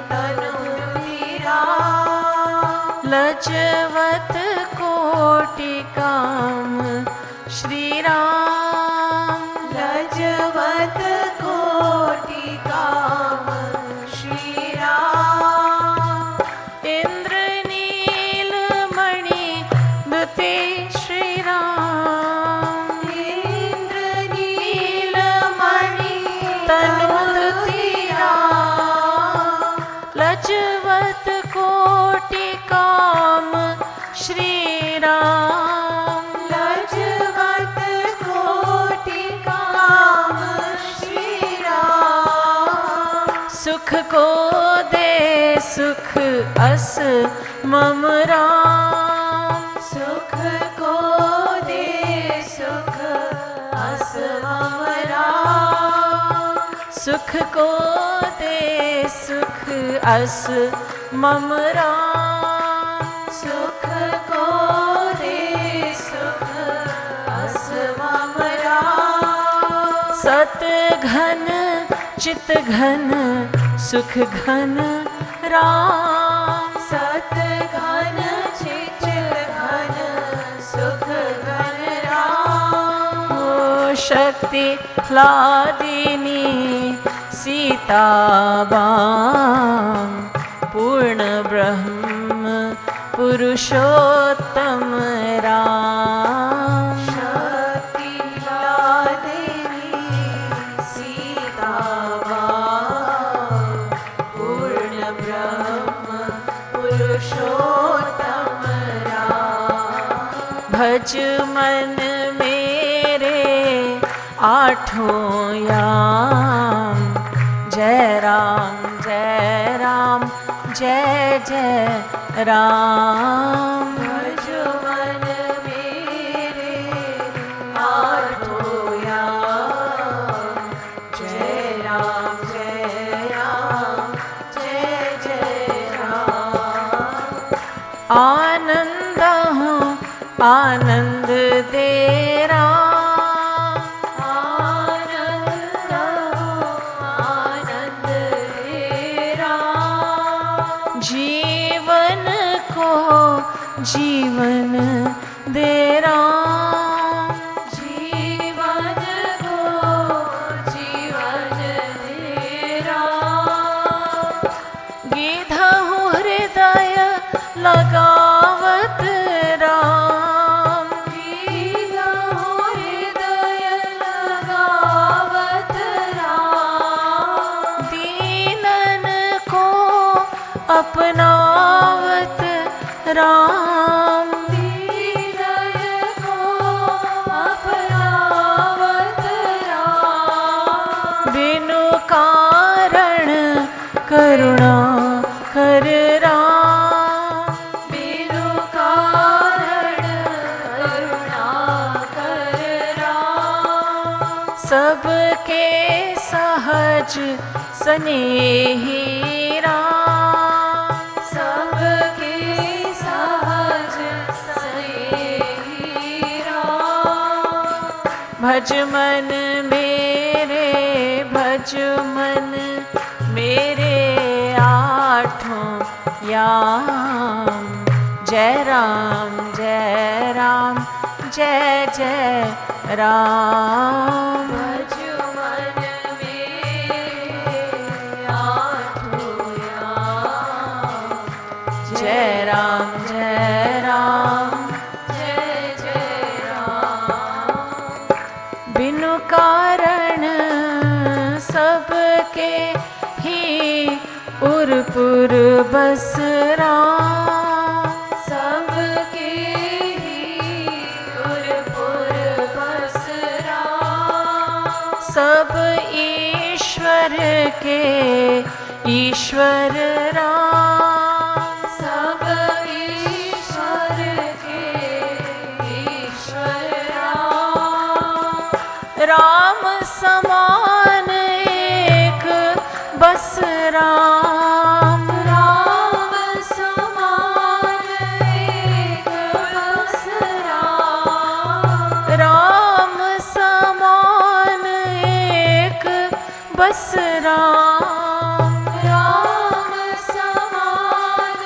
तनुदुति राम. लजवत कोटि काम श्री राम. लजवत कोटि काम श्री राम. राम लजवत कोटि काम श्री राम सुख को दे सुख अस मम राम सुख को दे सुख अस मम राम सुख को दे सुख अस मम राम सुख को दे सुख अस मम राम सत घन चित घन सुख घन राम सत घन चित घन सुख घन राम ओ शक्ति ह्लादिनी सीता बाम पूर्ण ब्रह्म पुरुषोत्तम राम शक्ति ह्लादिनी सीता मां पूर्ण ब्रह्म पुरुषोत्तम राम भज मन मेरे आठों याम जय राम जय राम जय जय राम भज मन मेरे आठों याम जय राम जय राम जय जय राम आनंद हूँ आनंद दे राम आनंद हो आनंद दे राम जीवन को जीवन दे राम जीवन को जीवन दे राम गिधहु हृदय लगावत राम लीला हृदय लगावत राम दीनन को अपनावत राम दीनय को अपनावत राम बिनु कारण करुणा कर राम बिनु कारण करुणा कर राम सबके सहज स्नेही राम सबके सहज स्नेही राम भज मन मेरे भज मन मेरे आठों याम जय राम जय राम जय जय राम भज मन मेरे आठों याम जय राम जय राम जय जय राम बिनु कारण सबके ही उरपुर बस राम सबके ही उरपुर बस राम सब ईश्वर के ईश्वर राम सब ईश्वर के ईश्वर राम राम समान एक बस राम राम समान एक बस राम राम समान एक बस राम राम समान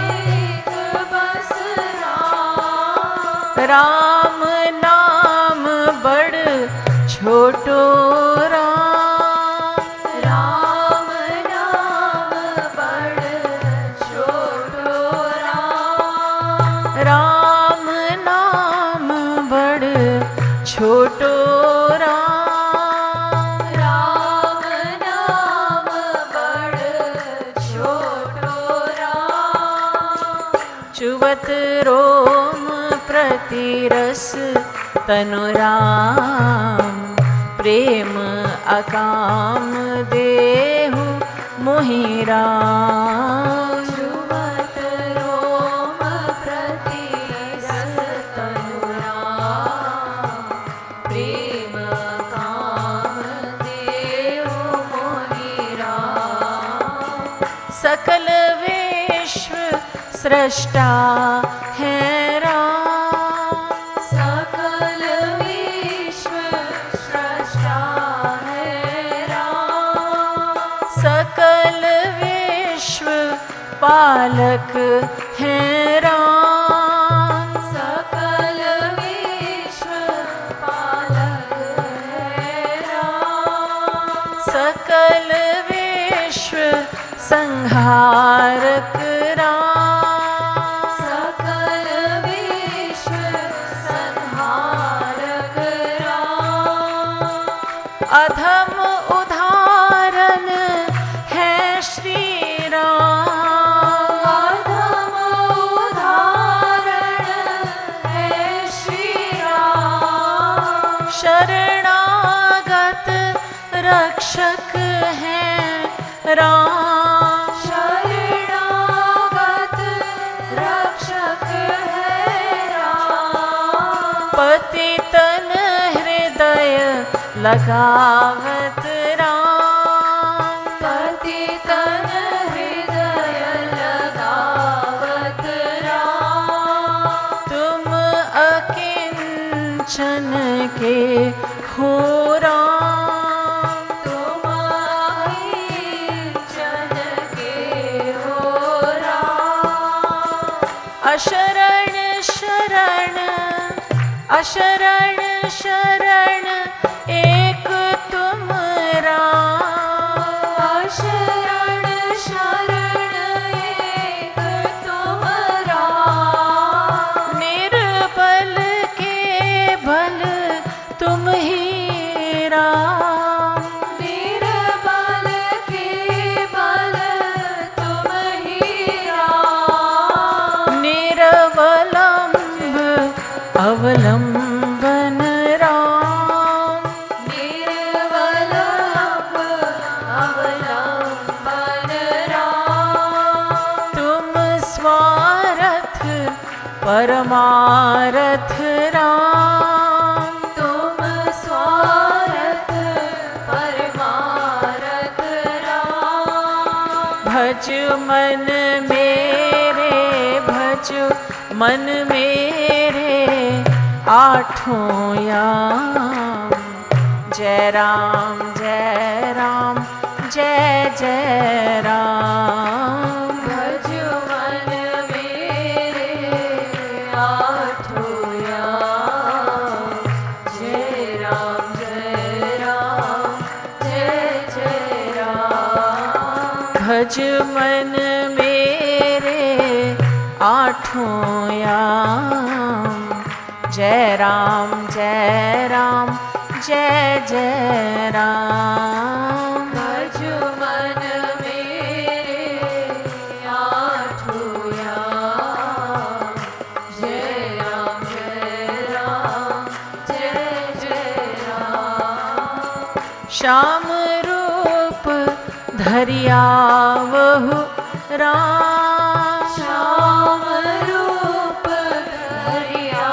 एक बस राम राम नाम बड़ छोटो राम राम नाम बड़ छोटो राम राम नाम बड़ छोटो राम राम नाम बड़ छोटो राम चुवत रोम आरती रस तनु राम, प्रेम अकाम देहु मोहि राम। जुवत रोम प्रति रस तनु राम, प्रेम काम देहु मोहि राम। सकल विश्व सृष्टा है राम, सकल विश्व सृष्टा है राम। सकल विश्व पालक है राम, सकल विश्व पालक है राम। सकल विश्व संहारक राम, सकल विश्व संहारक राम। अधम उदाहरण है श्री राम, अधम उदाहरण है श्री राम। शरणागत रक्षक है राम, शरणागत रक्षक है राम। पतितन हृदय लगावत राम, पतितन हृदय लगावत राम। तुम अकिंचन के हो राम, तुम अकिंचन के हो राम। अशरण शरण अशरण शरण एक तुम राम, शरण शरण एक तुम राम। निर्बल के बल तुम ही राम, निर्बल के बल तुम ही राम। निरवलंब अवलंबन राम, निर्वलंब अवलंबन राम। तुम स्वार्थ परमारथ राम, तुम स्वार्थ परमारथ राम। भज मन मेरे भज मन मेरे आठों याम, जय राम जय राम जय जय राम। भज मन मेरे आठों याम, जय राम जय जय राम। भज मन मेरे आठों याम, जय राम जय राम जय जय राम। भज मन मेरे आठों याम, जय राम जय राम। श्याम रूप धरिया वहु राम, श्याम रूप धरिया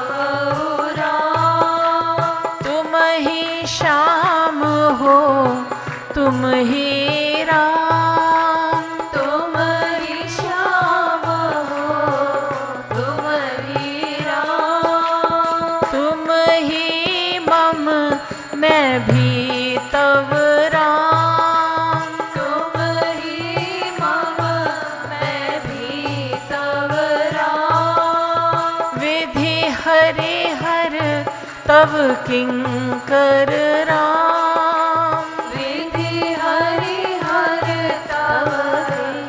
वहु राम। तुम ही श्याम हो तुम ही राम, तुम ही श्याम हो तुम ही राम। तुम ही मम मैं भी तव राम, तुम ही मम मैं भी तव राम। विधि हरि हर तव किंकर राम, विधि हरि हर तव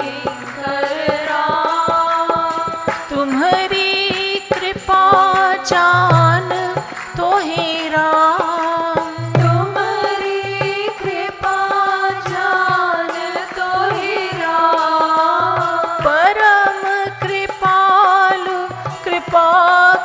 किंकर राम। तुम्हारी कृपा जान तो ही राम, तुम्हारी कृपा जान तो ही राम। परम कृपालु कृपा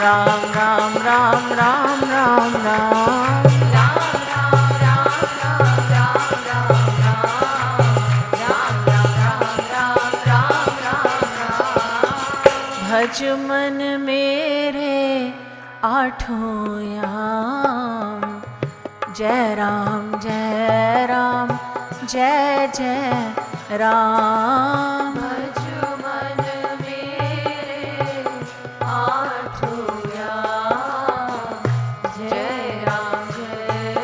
Ram Ram Ram Ram Ram Ram भज मन मेरे आठों याम जय राम जय राम जय जय राम भज मन मेरे आठों याम जय राम जय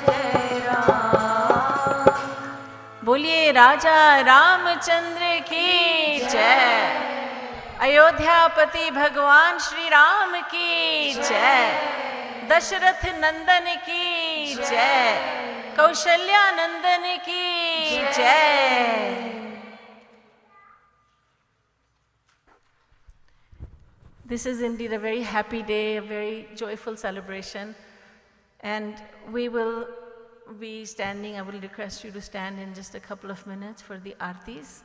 जय राम। बोलिए राजा रामचंद्र की जय, अयोध्यापति भगवान श्री राम की जय, दशरथ नंदन की जय, कौशल्या नंदन की जय। This is indeed a very happy day, a very joyful celebration, and we will be standing. I will request you to stand in just a couple of minutes for the Aartis.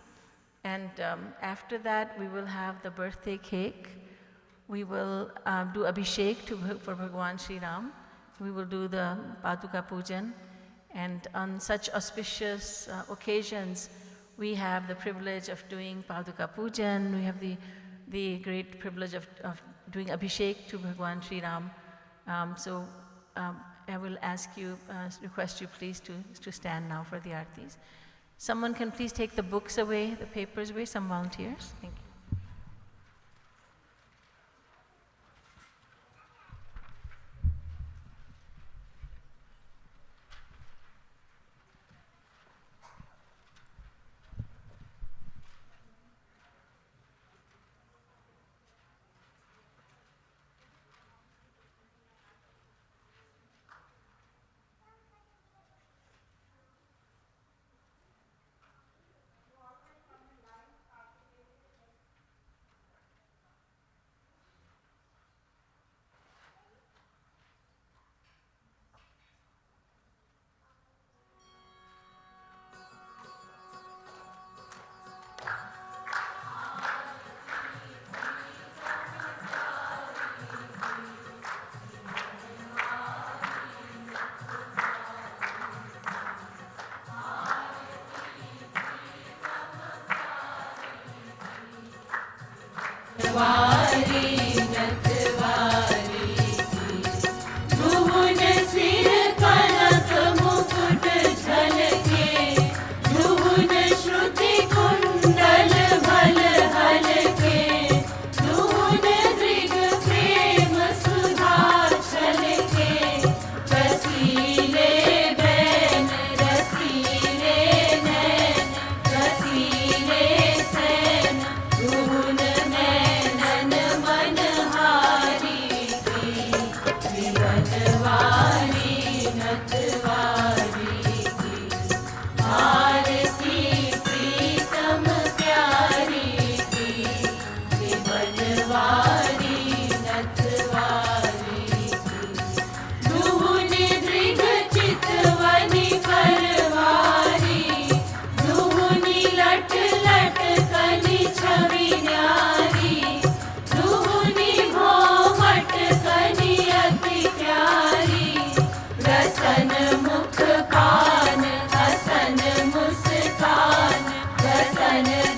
And after that, we will have the birthday cake. We will do Abhishek for Bhagwan Shri Ram. We will do the Paduka Pujan. And on such auspicious occasions, we have the privilege of doing Paduka Pujan. We have the great privilege of doing Abhishek to Bhagwan Shri Ram. So I will request you please to stand now for the Aartis. Someone can please take the books away, the papers away, some volunteers. Thank you.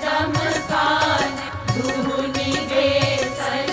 दम कान धुनी बेसन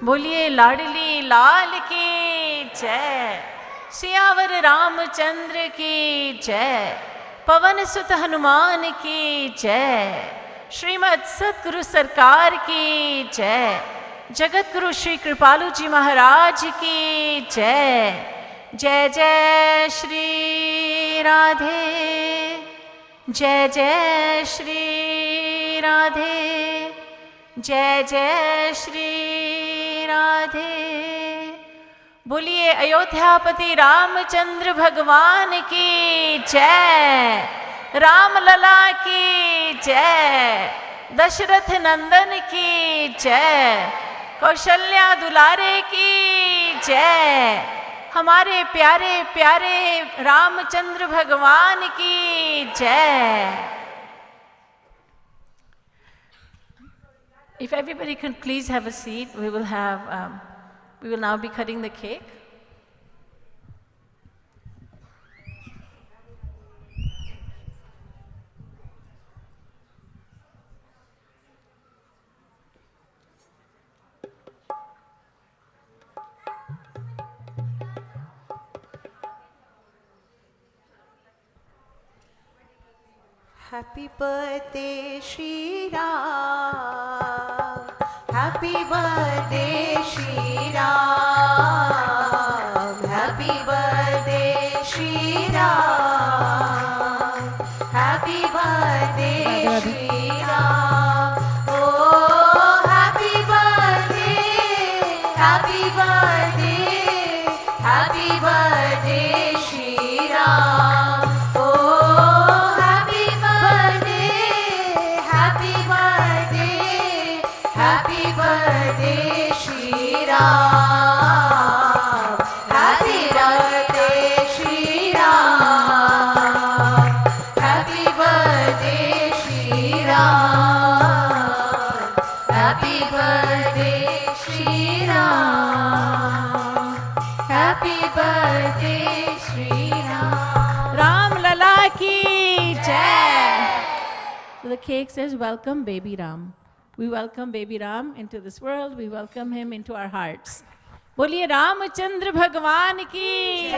बोलिए लाडली लाल की जय, सियावर रामचंद्र की जय, पवन सुत हनुमान की जय, श्रीमद् सतगुरु सरकार की जय, जगत गुरु श्री कृपालु जी महाराज की जय। जय जय श्री राधे, जय जय श्री राधे, जय जय श्री राधे। बोलिए अयोध्यापति रामचंद्र भगवान की जय, रामलला की जय, दशरथ नंदन की जय, कौशल्या दुलारे की जय, हमारे प्यारे प्यारे रामचंद्र भगवान की जय। If everybody can please have a seat, we will now be cutting the cake. Happy birthday Shri Ram, happy birthday Shri Ram, happy birthday Shri Ram, happy birthday Shri Ram. Oh happy birthday, happy birthday, happy birthday Shri Ram. Happy birthday Shri Ram, happy birthday Shri Ram, happy birthday Shri Ram, happy birthday Shri Ram, happy birthday Shri Ram. Ram Lala ki jai. So the cake says, welcome baby Ram. We welcome baby Ram into this world. We welcome him into our hearts. बोलिए रामचंद्र भगवान की जय।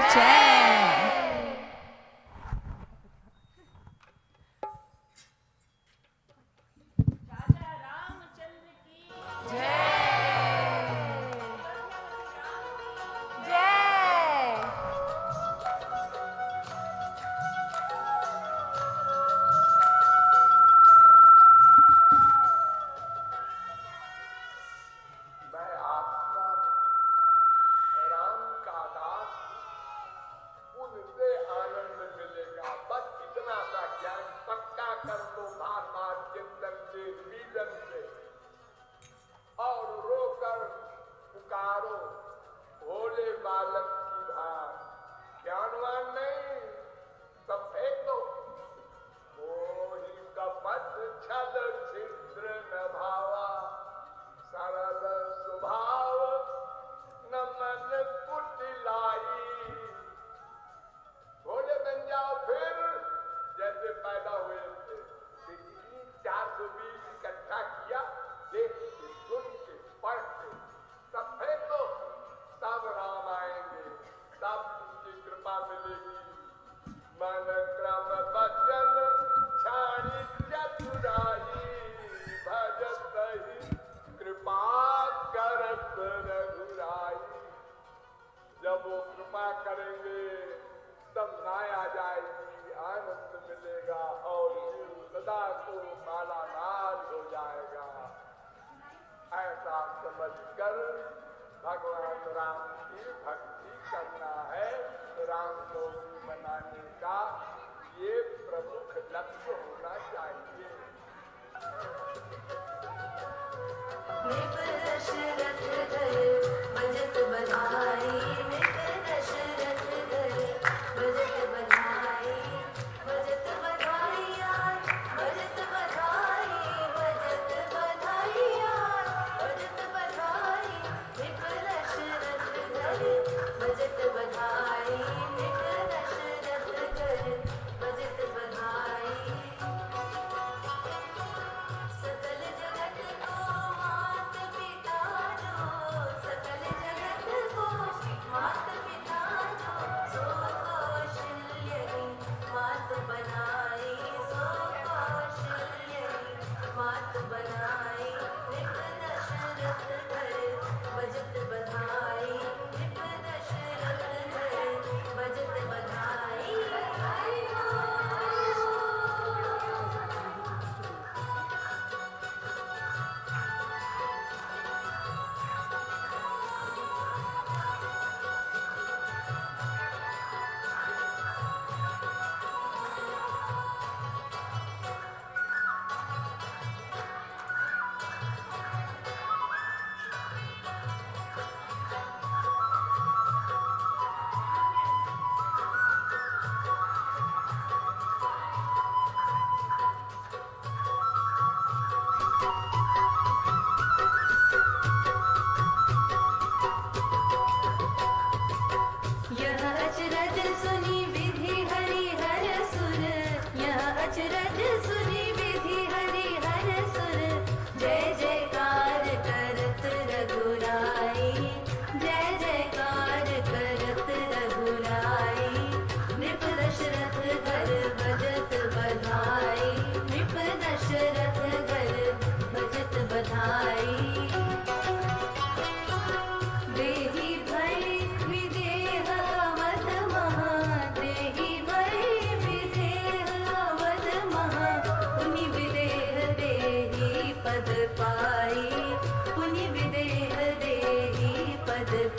राजा रामचंद्र की जय। जय।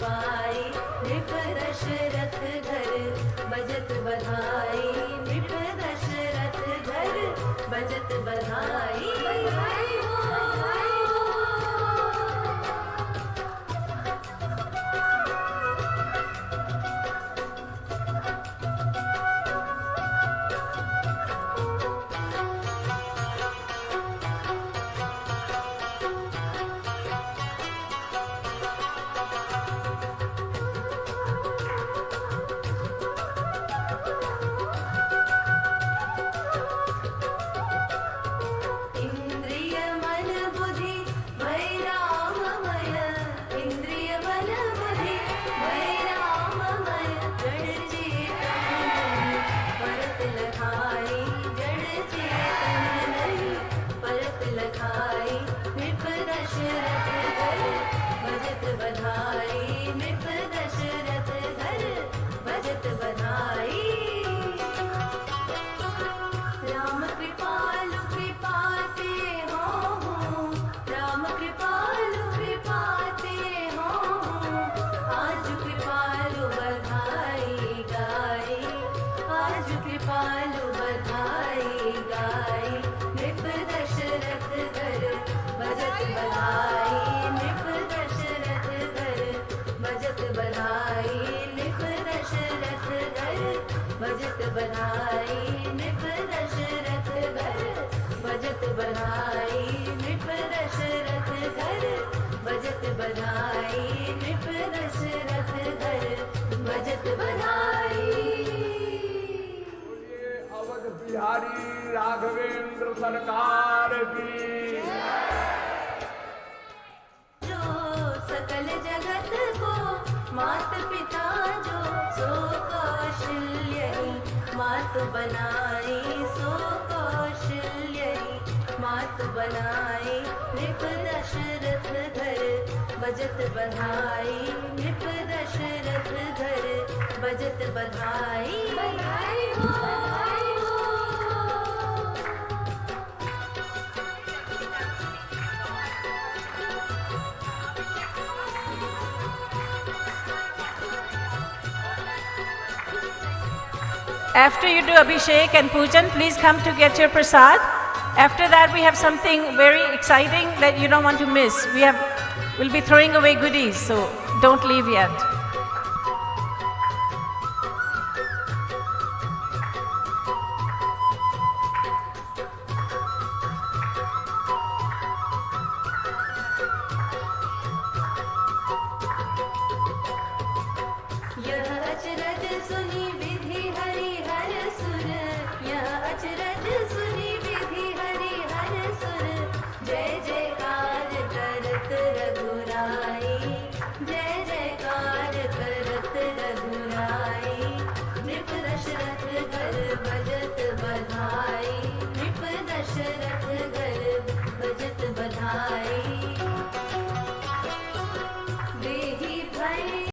पाई नृप दशरथ घर बजत बधाई नृप दशरथ घर बजत बधाई बधाई हो बजत बधाई नृप दशरथ घर बजत बधाई नृप दशरथ घर बजत बधाई नृप दशरथ घर बजत बधाई। अवध बिहारी राघवेंद्र सरकार की। जो सकल जगत को मात पिता जो सो कौशल्यहि मात बनाई सो कौशल्यहि मात बनाई नृप दशरथ घर बजत बधाई नृप दशरथ घर बजत बधाई बधाई हो बधाई हो। After you do Abhishek and Poojan, please come to get your prasad. After that, we have something very exciting that you don't want to miss. We'll be throwing away goodies, so don't leave yet. यह अचरज सुनिए